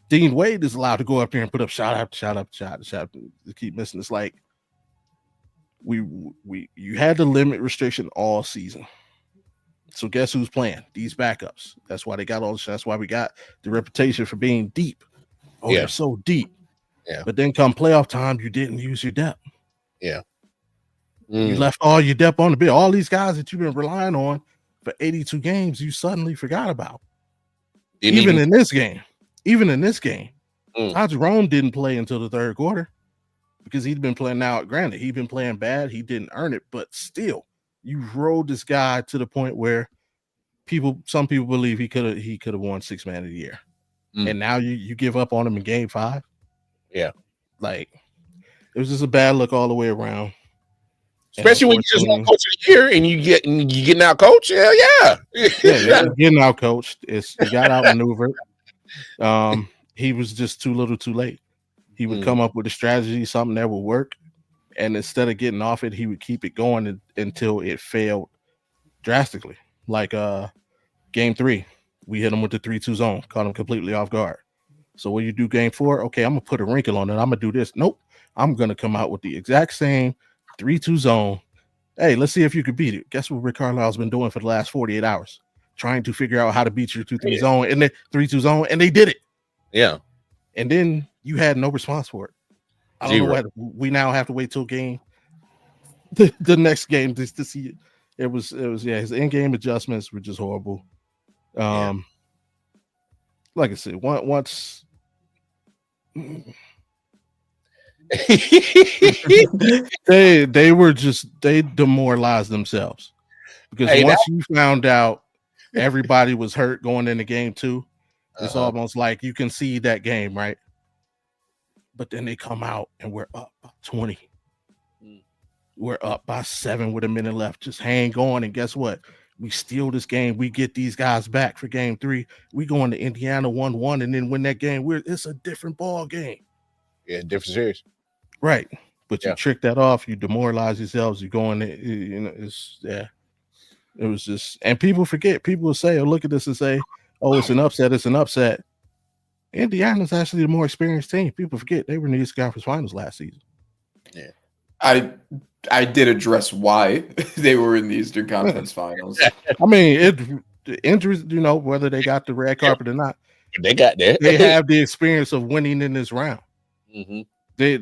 Dean Wade is allowed to go up there and put up shot after shot after shot to keep missing. It's like, you had the limit restriction all season. So guess who's playing? These backups. That's why they got all this. That's why we got the reputation for being deep. Oh, they're so deep.
Yeah.
But then come playoff time, you didn't use your depth.
Yeah.
You left all your depth on the bill. All these guys that you've been relying on for 82 games, you suddenly forgot about. Even in this game. Todd Jerome didn't play until the third quarter because he'd been playing now. Granted, he'd been playing bad. He didn't earn it, but still, you rode this guy to the point where some people believe he could have won 6 Man of the Year. And now you give up on him in game 5.
Yeah.
Like, it was just a bad look all the way around.
Especially when you just won coach of the year and you getting out coached. Hell yeah.
Yeah, getting out coached. You got outmaneuvered. He was just too little too late. He would come up with a strategy, something that would work. And instead of getting off it, he would keep it going until it failed drastically. Like game 3, we hit him with the 3-2 zone, caught him completely off guard. So when you do game 4, okay, I'm gonna put a wrinkle on it. I'm gonna do this. Nope, I'm gonna come out with the exact same 3-2 zone. Hey, let's see if you could beat it. Guess what Rick Carlisle's been doing for the last 48 hours? Trying to figure out how to beat your 2-3 zone and the 3-2 zone, and they did it.
Yeah.
And then you had no response for it. I don't know what we now have to wait till game the next game just to see it. It was his in-game adjustments were just horrible. Like I said, once they demoralized themselves because once you found out everybody was hurt going into game 2, it's almost like you can see that game, right? But then they come out and we're up by 20. We're up by 7 with a minute left. Just hang on, and guess what? We steal this game. We get these guys back for game 3. We go into Indiana 1-1 and then win that game. It's a different ball game.
Yeah, different series.
Right. But you trick that off. You demoralize yourselves. You go in there, you know, it was just, and people forget. People will say, or look at this and say, oh, it's an upset. It's an upset. Indiana's actually the more experienced team. People forget they were in the Eastern Conference Finals last season.
Yeah.
I did address why they were in the Eastern Conference Finals.
I mean, the injuries, you know, whether they got the red carpet or not,
they got that.
They have the experience of winning in this round.
Mm-hmm.
They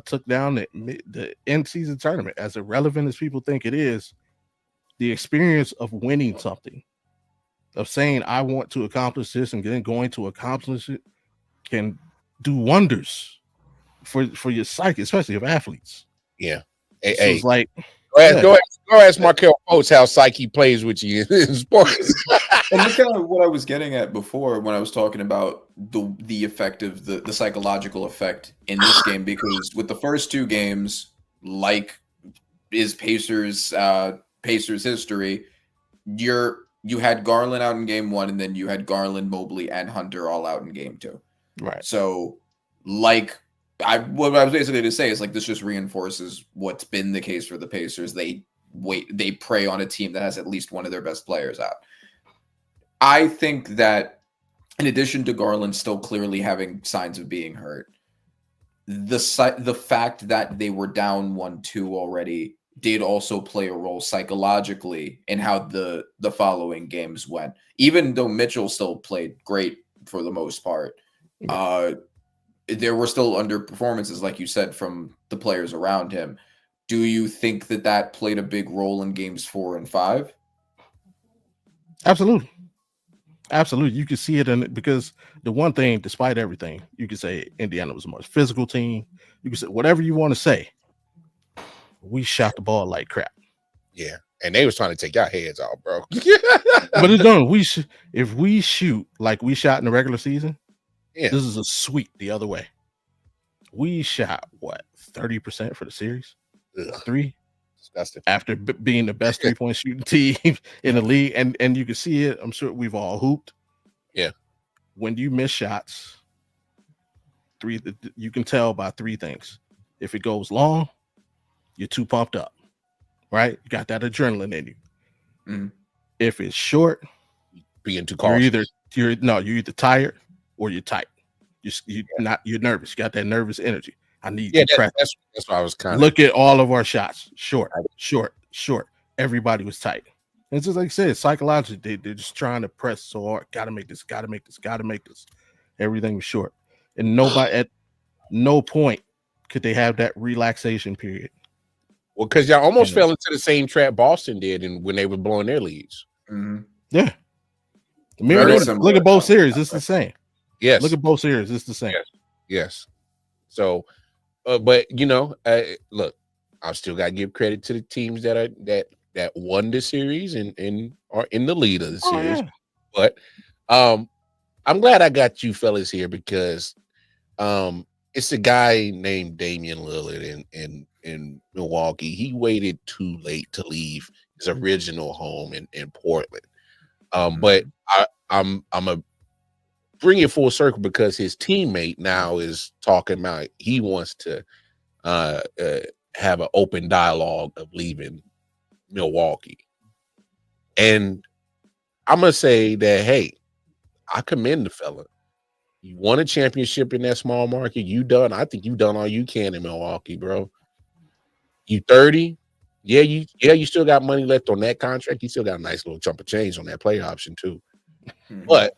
took down the in-season tournament. As irrelevant as people think it is, the experience of winning something, of saying I want to accomplish this and then going to accomplish it, can do wonders for your psyche, especially of athletes.
Yeah.
So it's like,
go ask Markel Fultz how psyche plays with you in sports.
And that's kind of what I was getting at before when I was talking about the effect of the psychological effect in this game, because with the first 2 games, like is Pacers history, you had Garland out in game 1, and then you had Garland, Mobley, and Hunter all out in game 2.
Right.
So what I was basically to say is, like, this just reinforces what's been the case for the Pacers. They prey on a team that has at least one of their best players out. I think that in addition to Garland still clearly having signs of being hurt, the fact that they were down 1-2 already did also play a role psychologically in how the following games went. Even though Mitchell still played great for the most part, there were still underperformances, like you said, from the players around him. Do you think that played a big role in games 4 and 5?
Absolutely. You can see it because the one thing, despite everything, you can say Indiana was a much physical team. You can say whatever you want to say. We shot the ball like crap.
Yeah, and they was trying to take our heads off, bro.
But it's done. If we shoot like we shot in the regular season, this is a sweep the other way. We shot 30% for the series. 3.
Disgusting.
After being the best 3-point shooting team in the league, and you can see it. I'm sure we've all hooped.
Yeah.
When you miss shots, you can tell by 3 things. If it goes long, you're too pumped up, right? You got that adrenaline in you.
Mm-hmm.
If it's short,
being too cautious.
You're either tired or you're tight. You're nervous. You got that nervous energy. I need
Yeah,
to press.
that's what I was kind of.
Look at all of our shots. Short. Everybody was tight. It's just like I said, psychologically, they're just trying to press so hard. Gotta make this. Everything was short. And nobody at no point could they have that relaxation period.
Well, because y'all almost fell into the same trap Boston did when they were blowing their leads.
Mm-hmm.
Yeah. Look at both series. It's the same.
Yes.
Look at both series. It's the same.
Yes. So, but look, I've still got to give credit to the teams that won the series and are in the lead of the series. Yeah. But I'm glad I got you fellas here because it's a guy named Damian Lillard in Milwaukee. He waited too late to leave his original home in Portland. But I'm a bring it full circle because his teammate now is talking about he wants to have an open dialogue of leaving Milwaukee. And I'm gonna say that, hey, I commend the fella. You won a championship in that small market. I think you done all you can in Milwaukee, bro. You 30. Yeah, you still got money left on that contract. You still got a nice little chunk of change on that play option too. Mm-hmm. But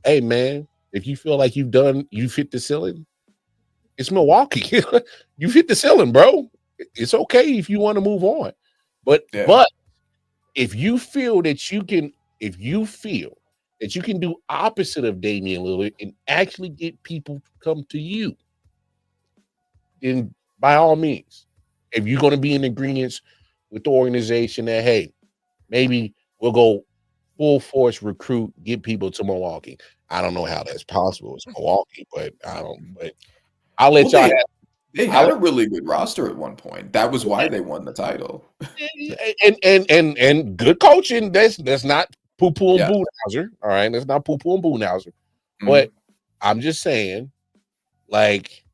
hey, man, if you feel like you've hit the ceiling, it's Milwaukee. You've hit the ceiling, bro. It's okay if you want to move on. But if you feel that you can do opposite of Damian Lillard and actually get people to come to you, then by all means, if you're going to be in agreement with the organization that, hey, maybe we'll go full force recruit, get people to Milwaukee. I don't know how that's possible. It's Milwaukee, but I'll let y'all have.
They had a really good roster at one point. That was why they won the title.
And good coaching. That's not poo-poo and Budenhauser. All right, that's not poo-poo and Budenhauser. But I'm just saying, like,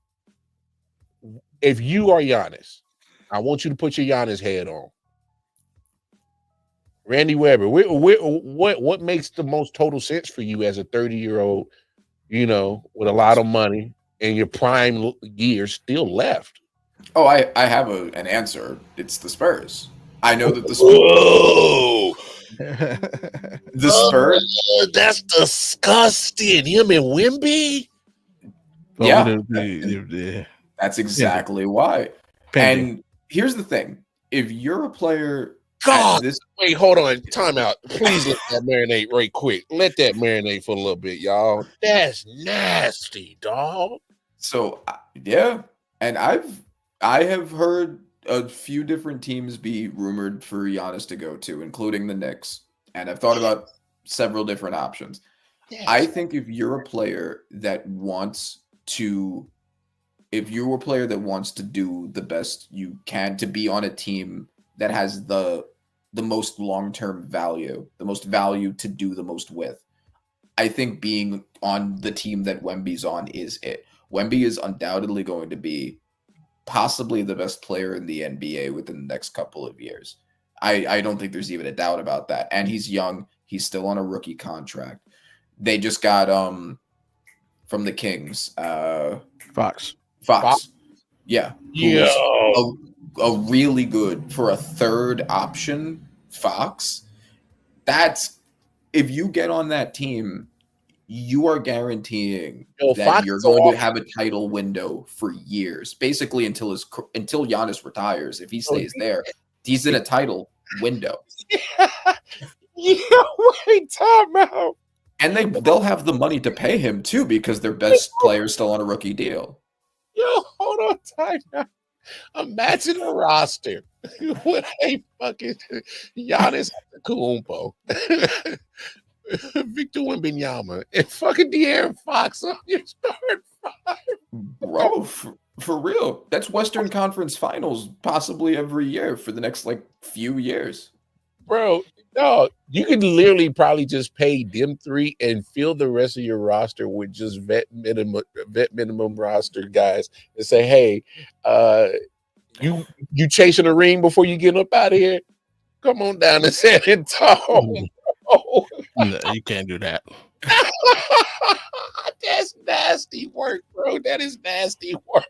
if you are Giannis, I want you to put your Giannis head on. Randy Weber, what makes the most total sense for you as a 30-year-old, with a lot of money and your prime years still left?
Oh, I have an answer. It's the Spurs. I know that the Spurs. The Spurs.
That's disgusting. Him and Wemby.
Yeah, that's exactly why.
Pending.
And here's the thing: if you're a player,
wait, hold on, time out. Please let that marinate right quick. Let that marinate for a little bit, y'all. That's nasty, dog.
So yeah, and I have heard a few different teams be rumored for Giannis to go to, including the Knicks, and I've thought about several different options. Yes. I think if you're a player that wants to do the best you can to be on a team that has the most long-term value, the most value to do the most with, I think being on the team that Wemby's on is it. Wemby is undoubtedly going to be possibly the best player in the NBA within the next couple of years. I don't think there's even a doubt about that. And he's young. He's still on a rookie contract. They just got from the Kings,
Fox.
Yeah. A really good for a third option, Fox. That's if you get on that team, you are guaranteeing that Fox you're going to have a title window for years, basically until Giannis retires. If he stays there, he's in a title window.
Wait, time out.
And they'll have the money to pay him too because their best player's still on a rookie deal.
Hold on, time out. Imagine a roster with a fucking Giannis Antetokounmpo, Victor Wembanyama, and fucking De'Aaron Fox on your starting five.
Bro, for real. That's Western Conference Finals possibly every year for the next few years.
Bro, no, you can literally probably just pay them three and fill the rest of your roster with just vet minimum roster guys and say, hey, you chasing a ring before you get up out of here? Come on down to San Antonio.
No, you can't do that.
That's That's nasty work, bro. That is nasty work.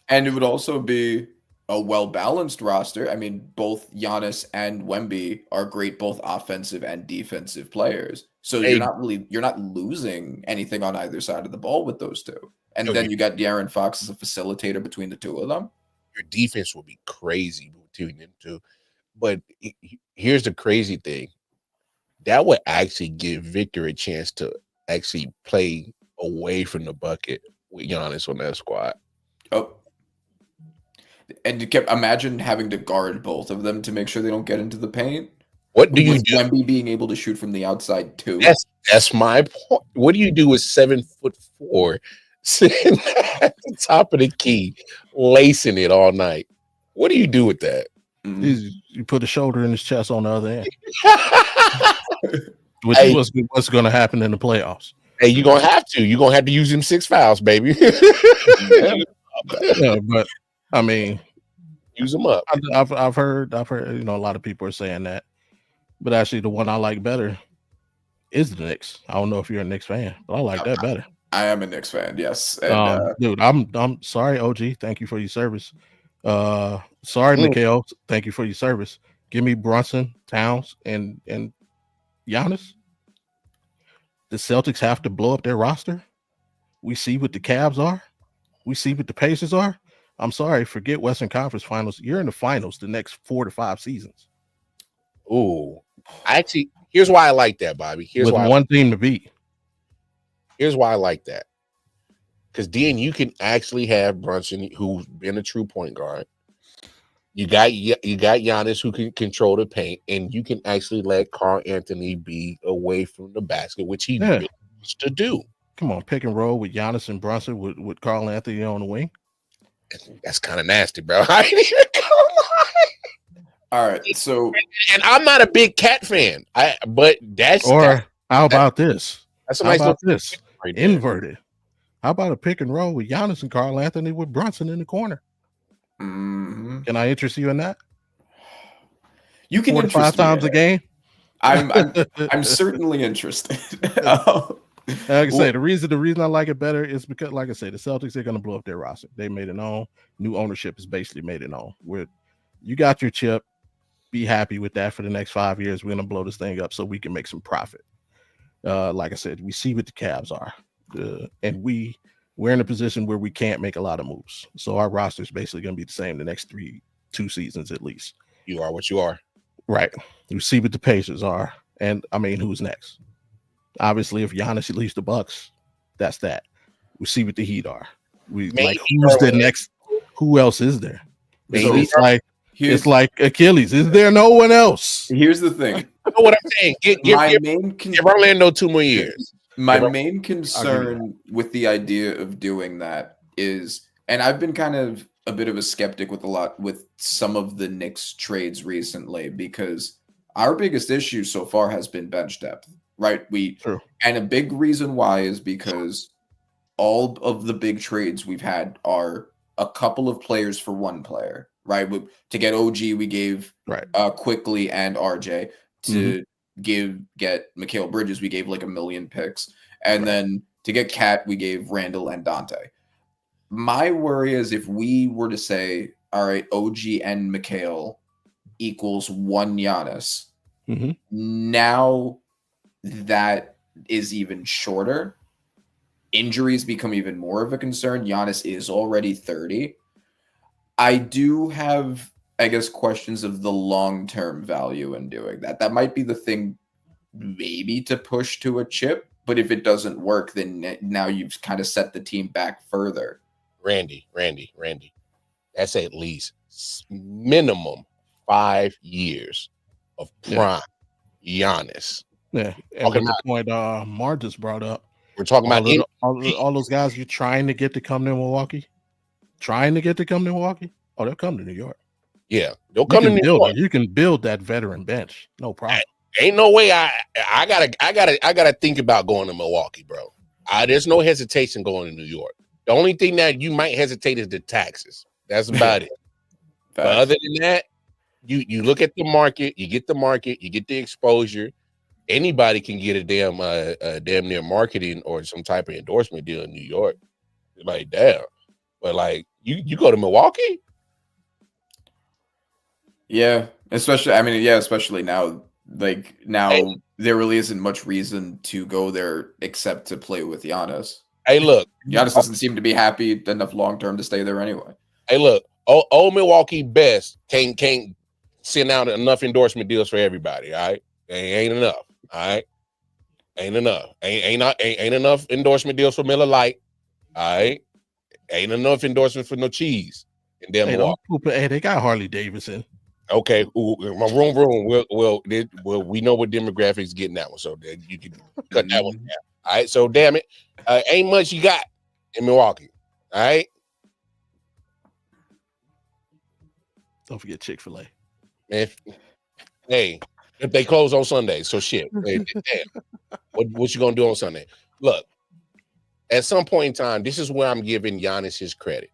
And it would also be a well-balanced roster. I mean, both Giannis and Wemby are great, both offensive and defensive players. So
Hey.
you're not losing anything on either side of the ball with those two. And
Yo,
then you got De'Aaron Fox as a facilitator between the two of them.
Your defense will be crazy between them two. But here's the crazy thing. That would actually give Victor a chance to actually play away from the bucket with Giannis on that squad.
Oh. And you kept imagine having to guard both of them to make sure they don't get into the paint.
What do you
With
do?
Wemby being able to shoot from the outside too.
That's my point. What do you do with 7'4" sitting at the top of the key, lacing it all night? What do you do with that?
You put a shoulder in his chest on the other end. Which is what's going to happen in the playoffs.
Hey, you're gonna have to. You're gonna have to use them 6 fouls, baby.
Yeah, but I mean,
use them up.
I've heard. You know, a lot of people are saying that, but actually, the one I like better is the Knicks. I don't know if you're a Knicks fan, but I like that better.
I am a Knicks fan, yes. And,
dude, I'm sorry, OG. Thank you for your service. Sorry, Mikhail. Thank you for your service. Give me Brunson, Towns, and Giannis. The Celtics have to blow up their roster. We see what the Cavs are. We see what the Pacers are. I'm sorry, forget Western Conference Finals. You're in the finals the next 4 to 5 seasons.
Ooh, actually, here's why I like that, Bobby. Here's
with one team to beat.
Here's why I like that. Because then you can actually have Brunson, who's been a true point guard. You got Giannis, who can control the paint, and you can actually let Karl Anthony be away from the basket, which he really wants to do.
Come on, pick and roll with Giannis and Brunson with Karl Anthony on the wing.
That's kind of nasty, bro. I ain't even gonna lie.
All right, so
and I'm not a big Cat fan. But that's
how about this?
That's a
how
nice
about this
right
inverted. How about a pick and roll with Giannis and Karl Anthony with Brunson in the corner?
Mm-hmm.
Can I interest you in that?
You can
4 to 5 times a game.
I'm certainly interested.
Like I say, the reason I like it better is because, like I say, the Celtics are going to blow up their roster. They made it known. New ownership has basically made it known. You got your chip. Be happy with that for the next 5 years. We're going to blow this thing up so we can make some profit. Like I said, we see what the Cavs are, and we're in a position where we can't make a lot of moves. So our roster is basically going to be the same the next 2 seasons at least.
You are what you are.
Right. We see what the Pacers are. And I mean, who's next? Obviously, if Giannis leaves the Bucks, that's that. We see what the Heat are. Who's the next? Who else is there? It's like Achilles. Is there no one else?
Here's the thing.
You know what I'm saying? Give Orlando 2 more years.
My main concern with the idea of doing that is, and I've been kind of a bit of a skeptic with some of the Knicks trades recently, because our biggest issue so far has been bench depth, right? And a big reason why is because all of the big trades we've had are a couple of players for one player, right? To get OG, we gave Quickly and RJ. To get Mikal Bridges, we gave like 1 million picks. And then to get Cat, we gave Randall and Dante. My worry is if we were to say, all right, OG and Mikal equals 1 Giannis, now that is even shorter. Injuries become even more of a concern. Giannis is already 30. I do have, I guess, questions of the long-term value in doing that. That might be the thing maybe to push to a chip, but if it doesn't work, then now you've kind of set the team back further. Randy.
That's at least minimum 5 years of prime Giannis.
Yeah, and the point Mar just brought up.
We're talking about
all those guys you're trying to get to come to Milwaukee. Oh, they'll come to New York.
Yeah, they'll come to New York.
You can build that veteran bench, no problem.
Ain't no way I gotta think about going to Milwaukee, bro. There's no hesitation going to New York. The only thing that you might hesitate is the taxes. That's about it. But other than that, you look at the market, you get the exposure. anybody can get a damn near marketing or some type of endorsement deal in New York. Like, damn. But like you go to Milwaukee?
Yeah, especially now. Like now, there really isn't much reason to go there except to play with Giannis.
Hey, look,
Giannis doesn't seem to be happy enough long term to stay there anyway.
Hey, look, old Milwaukee best can't send out enough endorsement deals for everybody. All right, ain't enough. All right, ain't enough. Ain't enough endorsement deals for Miller Lite. All right, ain't enough endorsements for no cheese in damn Milwaukee.
Hey, they got Harley Davidson.
Okay, my room. Well, we know what demographics getting that one, so you can cut that one down. All right, so damn it, ain't much you got in Milwaukee. All right.
Don't forget Chick-fil-A.
Man, hey, if they close on Sunday, so shit. Hey, damn. What you gonna do on Sunday? Look, at some point in time, this is where I'm giving Giannis his credit.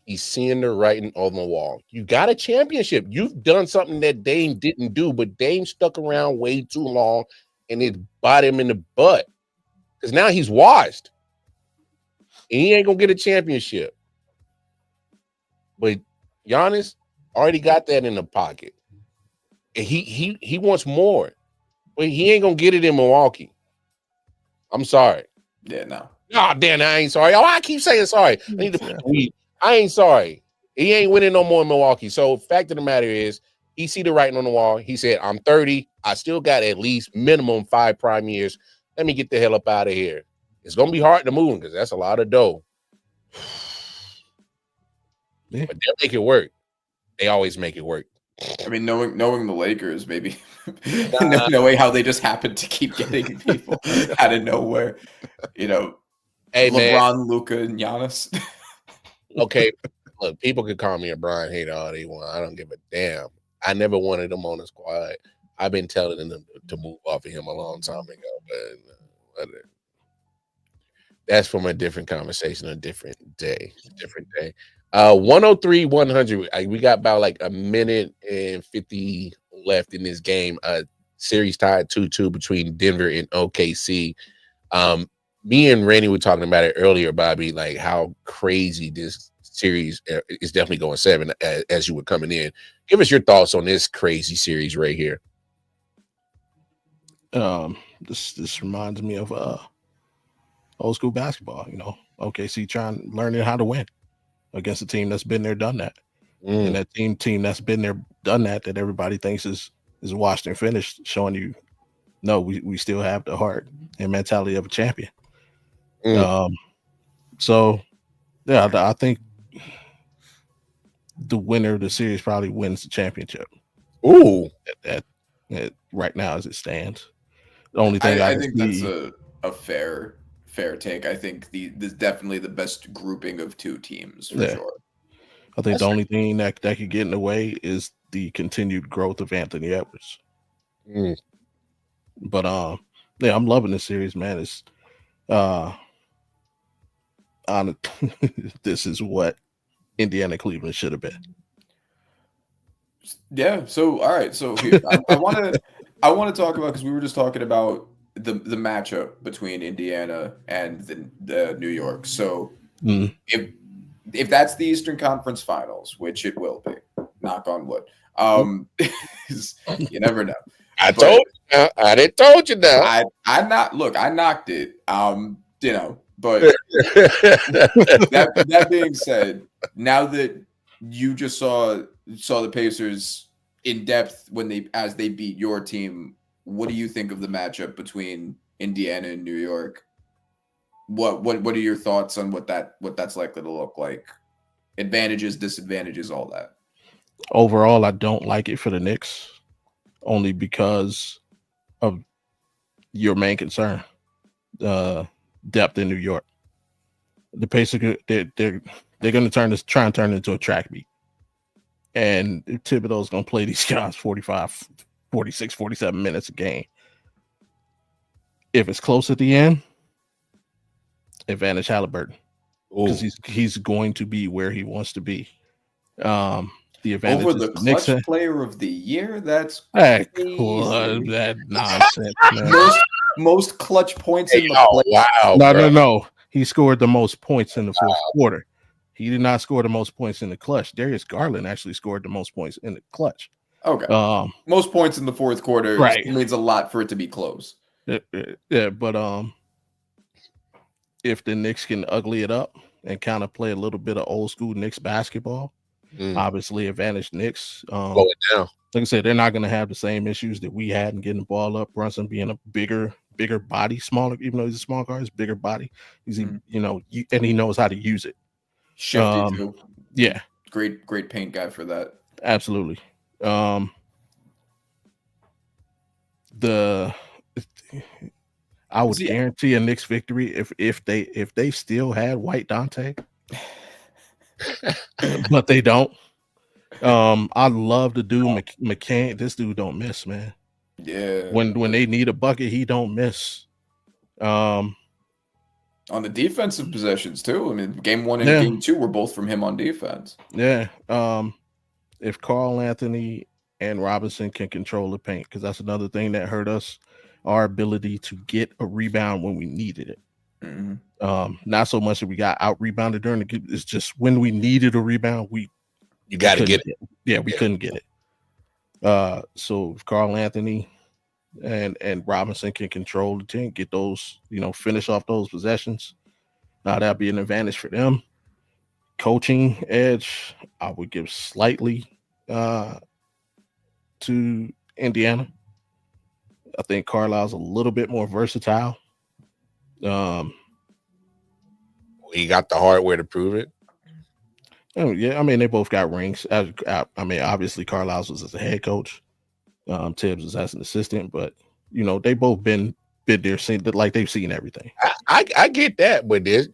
He's seeing the writing on the wall. You got a championship. You've done something that Dame didn't do, but Dame stuck around way too long, and it bite him in the butt. Because now he's washed. And he ain't gonna get a championship. But Giannis already got that in the pocket. And he wants more. But he ain't gonna get it in Milwaukee. I'm sorry.
Yeah, no.
Oh, damn, I ain't sorry. Oh, I keep saying sorry. I need to put the weed. I ain't sorry. He ain't winning no more in Milwaukee. So fact of the matter is, he see the writing on the wall. He said, I'm 30. I still got at least minimum 5 prime years. Let me get the hell up out of here. It's going to be hard to move because that's a lot of dough. Yeah. But they'll make it work. They always make it work.
I mean, knowing the Lakers, maybe knowing how they just happen to keep getting people out of nowhere. You know,
hey,
LeBron, Luka, and Giannis.
Okay, look, people could call me a Brian hater all they want. I don't give a damn. I never wanted him on the squad. I've been telling them to move off of him a long time ago, but that's from a different conversation, a different day. 103-100. We got about like a minute and 50 left in this game. Series tied 2-2 between Denver and OKC. Me and Randy were talking about it earlier, Bobby, like how crazy this series is. Definitely going 7 as you were coming in. Give us your thoughts on this crazy series right here.
This reminds me of old school basketball. You know, OKC learning how to win against a team that's been there, done that, and that team that's been there, done that everybody thinks is washed and finished, showing you, no, we still have the heart and mentality of a champion. So yeah, I think the winner of the series probably wins the championship.
Ooh,
at right now as it stands. The only thing
I think that's a fair take. I think this is definitely the best grouping of 2 teams for sure.
I think the only thing that could get in the way is the continued growth of Anthony Edwards. But yeah, I'm loving this series, man. It's this is what Indiana Cleveland should have been.
Yeah. So all right. So here, I want to talk about, because we were just talking about the matchup between Indiana and the New York. So if that's the Eastern Conference Finals, which it will be, knock on wood. You never know.
I told you now.
I knocked it. You know, but that being said, now that you just saw the Pacers in depth as they beat your team, what do you think of the matchup between Indiana and New York? What are your thoughts on what that's likely to look like? Advantages, disadvantages, all that.
Overall, I don't like it for the Knicks, only because of your main concern, depth in New York. The Pacers, they're going to try and turn it into a track meet. And Thibodeau's going to play these guys 45, 46, 47 minutes a game. If it's close at the end, advantage Halliburton, because he's going to be where he wants to be. The the advantage
Over the
Knicks
clutch player of the year? That's
heck,
crazy.
that nonsense, man.
Most clutch points in the
Oh,
play.
wow,
No,
bro.
no. He scored the most points in the fourth quarter. He did not score the most points in the clutch. Darius Garland actually scored the most points in the clutch.
Okay. Most points in the fourth quarter
right.
means a lot for it to be close.
Yeah, but if the Knicks can ugly it up and kind of play a little bit of old school Knicks basketball, obviously advantage Knicks.
Blow it down.
Like I said, they're not going to have the same issues that we had in getting the ball up. Brunson being a bigger body, smaller, even though he's a small guard, he's bigger body. He's and he knows how to use it.
Shifty too.
Yeah,
great paint guy for that.
Absolutely. I would guarantee a Knicks victory if they still had White Dante, but they don't. I love the dude McCain. This dude don't miss, man.
Yeah.
When they need a bucket, he don't miss.
On the defensive possessions too. I mean, game 1 and game 2 were both from him on defense.
Yeah. If Karl Anthony and Robinson can control the paint, because that's another thing that hurt us, our ability to get a rebound when we needed it. Not so much that we got out rebounded during the game. It's just when we needed a rebound,
you got to get it.
Yeah, we couldn't get it. So if Karl Anthony and Robinson can control the team, get those, finish off those possessions, that'll be an advantage for them. Coaching edge, I would give slightly to Indiana. I think Carlisle's a little bit more versatile.
He got the hardware to prove it.
Oh, yeah, I mean, they both got rings. I mean, obviously, Carlisle was as a head coach. Tibbs was as an assistant, but they both been there, seen like they've seen everything.
I get that, but there's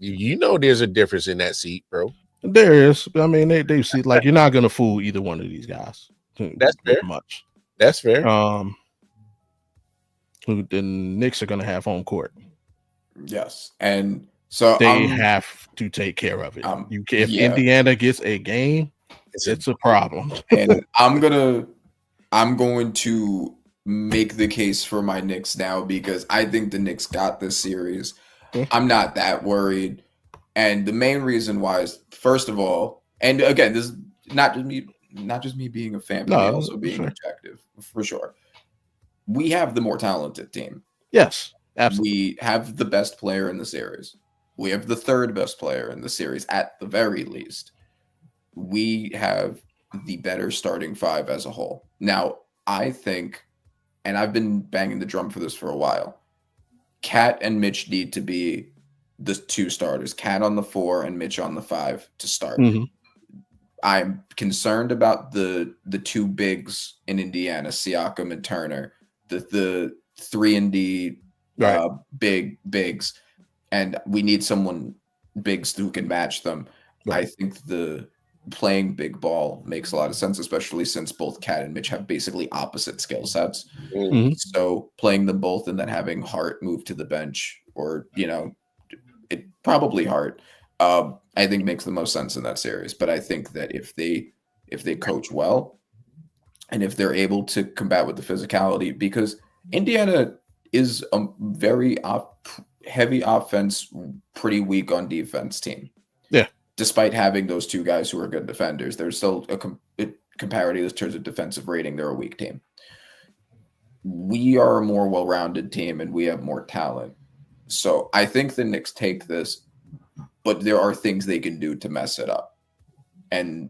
a difference in that seat, bro.
There is. I mean, they've seen, like, you're not gonna fool either one of these guys.
That's fair.
Much.
That's fair.
The Knicks are gonna have home court.
Yes, and so
they have to take care of it. If Indiana gets a game, it's a problem.
And I'm going to make the case for my Knicks now because I think the Knicks got this series. I'm not that worried. And the main reason why is, first of all, and again, this is not just me being a fan, but also being objective, for sure. We have the more talented team.
Yes, absolutely.
We have the best player in the series. We have the third best player in the series at the very least. We have the better starting five as a whole. Now, I think, and I've been banging the drum for this for a while, Cat and Mitch need to be the two starters. Cat on the 4 and Mitch on the 5 to start. I'm concerned about the two bigs in Indiana, Siakam and Turner, the 3-and-D big bigs, and we need someone bigs who can match them. I think the playing big ball makes a lot of sense, especially since both Cat and Mitch have basically opposite skill sets. So playing them both and then having Hart move to the bench, or it probably Hart, I think makes the most sense in that series. But I think that if they coach well and if they're able to combat with the physicality, because Indiana is a very heavy offense, pretty weak on defense team.
Yeah.
Despite having those two guys who are good defenders, there's still a comparative in terms of defensive rating. They're a weak team. We are a more well-rounded team and we have more talent. So I think the Knicks take this, but there are things they can do to mess it up. And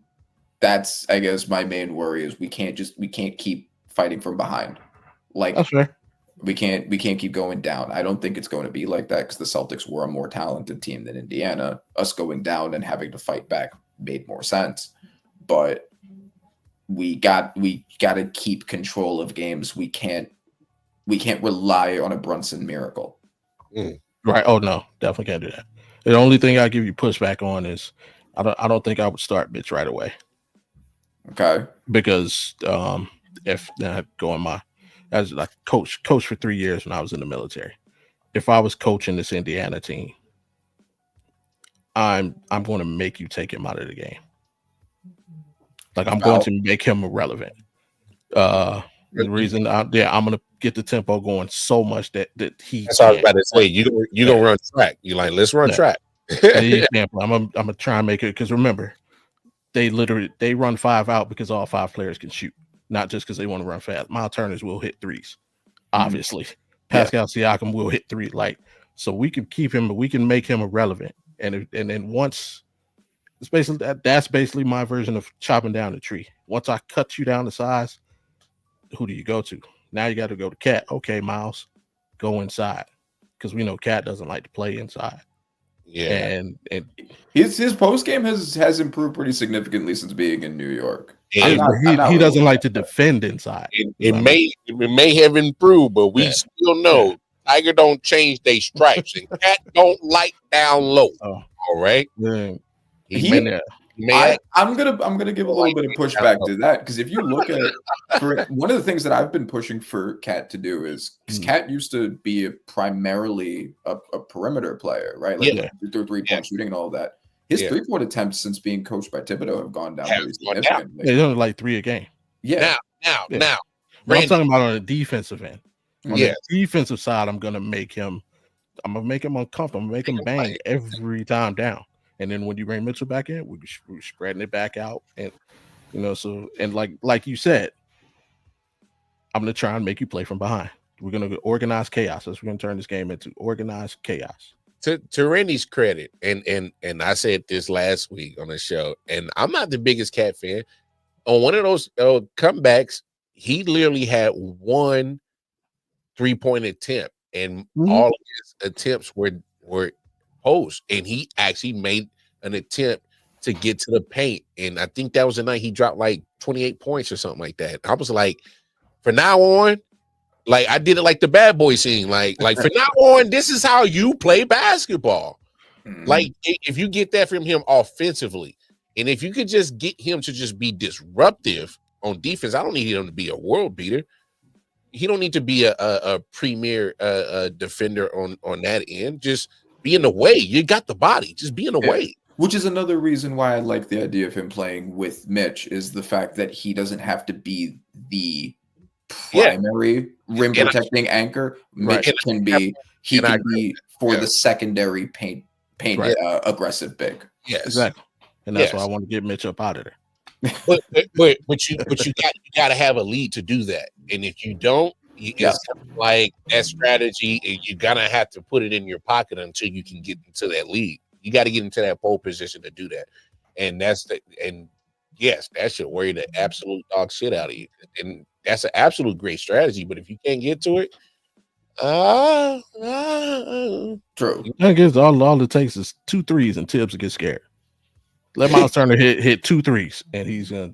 that's, I guess, my main worry is we can't keep fighting from behind. Like,
that's fair.
We can't keep going down. I don't think it's going to be like that because the Celtics were a more talented team than Indiana. Us going down and having to fight back made more sense. But we got to keep control of games. We can't rely on a Brunson miracle.
Right. Oh no, definitely can't do that. The only thing I give you pushback on is I don't think I would start Mitch right away.
Okay.
Because if as I coached for 3 years when I was in the military. If I was coaching this Indiana team, I'm going to make you take him out of the game. Like I'm going to make him irrelevant. The reason, I'm gonna get the tempo going so much that he.
That's what I was about to say. You gonna run track? You like, let's run track.
Example. I'm gonna try and make it, because remember, they run 5 out because all 5 players can shoot, not just because they want to run fast. Miles Turner's will hit threes, obviously. Pascal Siakam will hit 3. Like, so we can keep him, but we can make him irrelevant. And then once it's basically that's basically my version of chopping down the tree. Once I cut you down to size, who do you go to? Now you got to go to Cat. Okay, Miles, go inside, because we know Cat doesn't like to play inside.
Yeah,
and
his post game has improved pretty significantly since being in New York.
He doesn't like to defend inside.
It may have improved, but we still know Tiger don't change their stripes, and Cat don't like down low. All right.
I'm gonna give a little bit of pushback to that, because if you look at one of the things that I've been pushing for Cat to do is, because Cat used to be primarily a perimeter player, right? Like through 3-point shooting and all of that. His 3-point attempts since being coached by Thibodeau have gone down pretty significantly.
They're only like 3 a game.
Now.
But I'm talking about on the defensive end. On the defensive side, I'm gonna make him uncomfortable. I'm gonna make him bang every time down. And then when you bring Mitchell back in, we're spreading it back out, and so, and like you said, I'm gonna try and make you play from behind. We're gonna organize chaos. We're gonna turn this game into organized chaos.
To Randy's credit, and I said this last week on the show, and I'm not the biggest Cat fan. On one of those comebacks, he literally had 1 3-point attempt, and all of his attempts were post, and he actually made an attempt to get to the paint, and I think that was the night he dropped like 28 points or something like that. I was like, for now on, like I did it like the bad boy scene, like for now on, this is how you play basketball. Like if you get that from him offensively, and if you could just get him to just be disruptive on defense, I don't need him to be a world beater. He don't need to be a premier defender on that end. Just be in the way. You got the body. Just be in the way.
Which is another reason why I like the idea of him playing with Mitch, is the fact that he doesn't have to be the primary rim protecting anchor. Mitch can be for the secondary paint aggressive big.
Yes,
exactly. And that's why I want to get Mitch up out of there.
but you got to have a lead to do that, and if you don't, it's kind of like that strategy. You're gonna have to put it in your pocket until you can get into that lead. You got to get into that pole position to do that, and yes, that should worry the absolute dog shit out of you, and that's an absolute great strategy. But if you can't get to it,
true.
I guess all it takes is 2 threes and Tibbs to get scared. Let Miles Turner hit 2 threes, and he's gonna.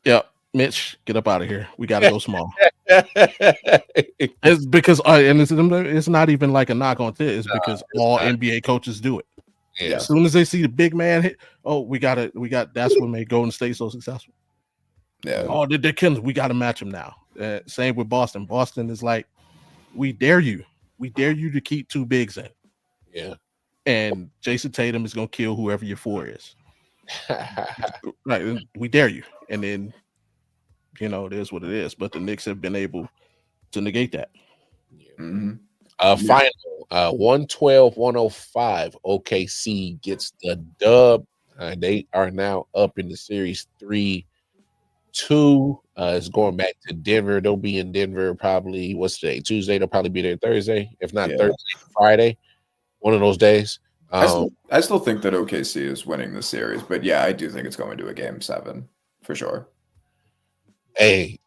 Yep, Mitch, get up out of here. We got to go small. It's because, and it's not even like a knock on this. It's because all NBA coaches do it.
Yeah.
As soon as they see the big man hit, we got. That's what made Golden State so successful.
Yeah.
Oh, they're killing. We got to match them now. Same with Boston. Boston is like, we dare you. We dare you to keep 2 bigs in.
Yeah.
And Jason Tatum is gonna kill whoever your 4 is. Right. We dare you. And then, it is what it is. But the Knicks have been able to negate that.
Final 112-105. OKC gets the dub. They are now up in the series 3-2. It's going back to Denver. They'll be in Denver probably, what's today? Tuesday. They'll probably be there Thursday. If not Thursday, Friday. One of those days.
I still think that OKC is winning the series, but yeah, I do think it's going to a game 7 for sure.
Hey,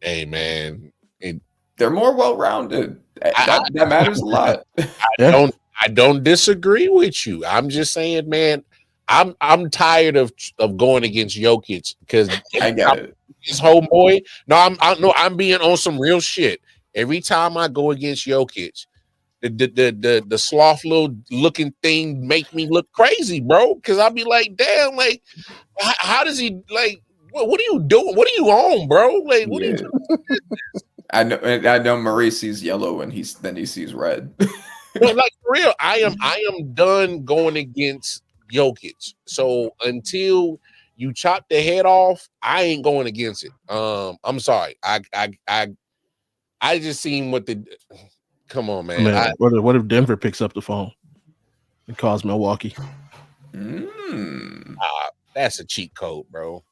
man,
they're more well-rounded. That matters a lot.
I don't disagree with you. I'm just saying, man, I'm tired of going against Jokic because
I get it.
His homeboy. No, I'm being on some real shit. Every time I go against Jokic, the sloth little looking thing make me look crazy, bro. Because I'll be like, damn, like, how does he like? What are you doing? What are you on, bro? Like, what are you doing?
I know. Maurice sees yellow and he sees red.
But like for real, I am done going against Jokic. So until you chop the head off, I ain't going against it. I'm sorry. I just seen what the. Come on, man.
What if Denver picks up the phone and calls Milwaukee?
That's a cheat code, bro.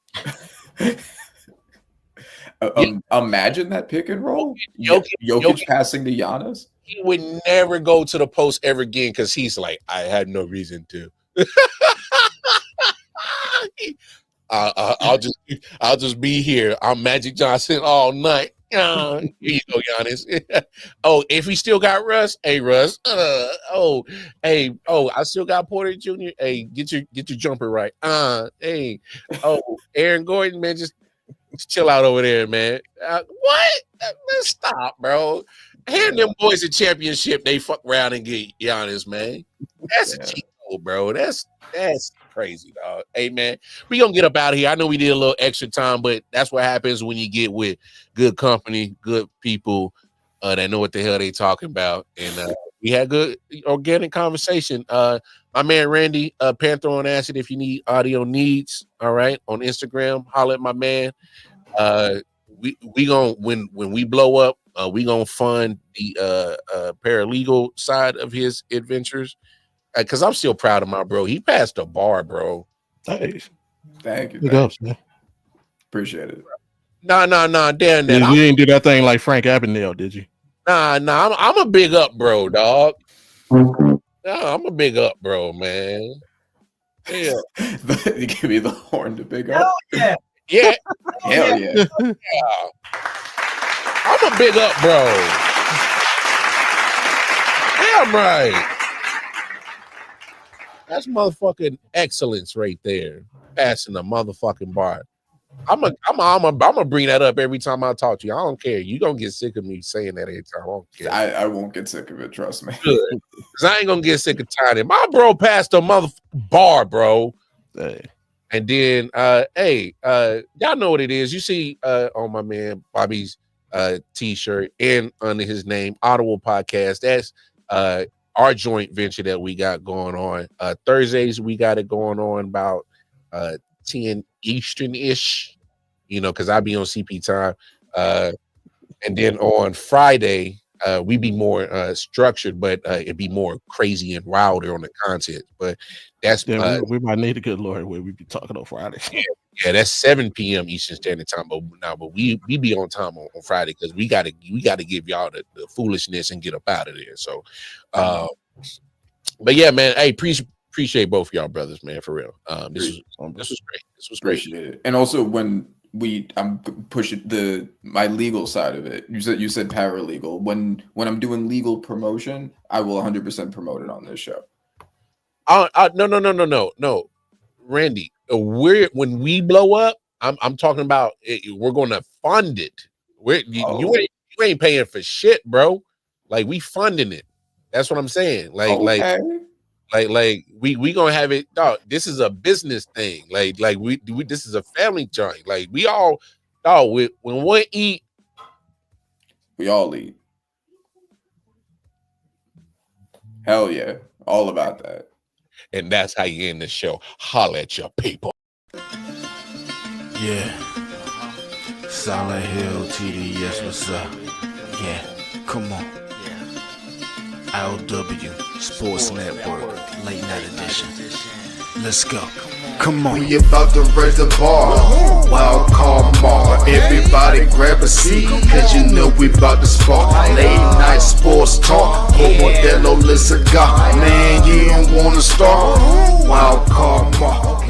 Imagine that pick and roll. Jokic passing to Giannis.
He would never go to the post ever again because he's like, I had no reason to. I'll just be here. I'm Magic Johnson all night. Here you go, Giannis. Oh, if he still got Russ, hey Russ. I still got Porter Jr. Hey, get your jumper right. Aaron Gordon, man, just chill out over there, man. What? Let's stop, bro. Hand them boys a championship. They fuck around and get Giannis, man. That's a cheat code, bro. That's crazy, dog. Hey, man, we gonna get up out of here. I know we did a little extra time, but that's what happens when you get with good company, good people that know what the hell they talking about. And we had good organic conversation. My man Randy, Panther on Acid, if you need audio needs, all right, on Instagram, holler at my man. We gonna when we blow up, we gonna fund the paralegal side of his adventures. Because I'm still proud of my bro. He passed the bar, bro.
Hey, thank you.
Man.
Appreciate it.
Nah, damn that.
You didn't do that thing like Frank Abagnale, did you?
Nah, I'm a big up bro, dog. Nah, I'm a big up bro, man. Yeah.
You give me the horn to big up.
Hell yeah.
Hell yeah.
I'm a big up bro. Damn right. That's motherfucking excellence right there. Passing the motherfucking bar. I'm gonna bring that up every time I talk to you. I don't care. You gonna get sick of me saying that every time. I don't care.
I won't get sick of it. Trust me.
Good. Cause I ain't gonna get sick of tying. My bro passed a motherfucking bar, bro.
Hey.
And then, y'all know what it is. You see, on my man Bobby's T-shirt and under his name, I.O.W podcast. That's our joint venture that we got going on. Thursdays, we got it going on about 10 Eastern-ish, because I be on CP time. And then on Friday, we be more structured, but it'd be more crazy and wilder on the content. But that's
we might need a good lawyer where we be talking on Friday.
Yeah, that's 7 p.m. Eastern Standard Time. But we be on time on Friday because we gotta give y'all the foolishness and get up out of there. So, but yeah, man, hey, appreciate both of y'all brothers, man, for real. This was great. This was great.
Appreciate it. And also when I'm pushing my legal side of it. You said paralegal. When I'm doing legal promotion, I will 100% promote it on this show.
No, Randy. When we blow up, I'm talking about we're going to fund it. You ain't paying for shit, bro. Like we funding it. That's what I'm saying. Like we gonna have it, dog. This is a business thing. Like we this is a family joint. Like we all, dog. When one eat,
we all eat. Hell yeah, all about that.
And that's how you end the show. Holla at your people.
Yeah. Solid Hill TD, yes, what's up? Yeah, come on. I.O.W. Sports Network, late night edition. Let's go. Come on.
We about to raise the bar. Wild card mark. Everybody grab a seat, cause you know we about to spark. Late night sports talk. Modelo, cigar. Man, you don't wanna start. Wild card mark.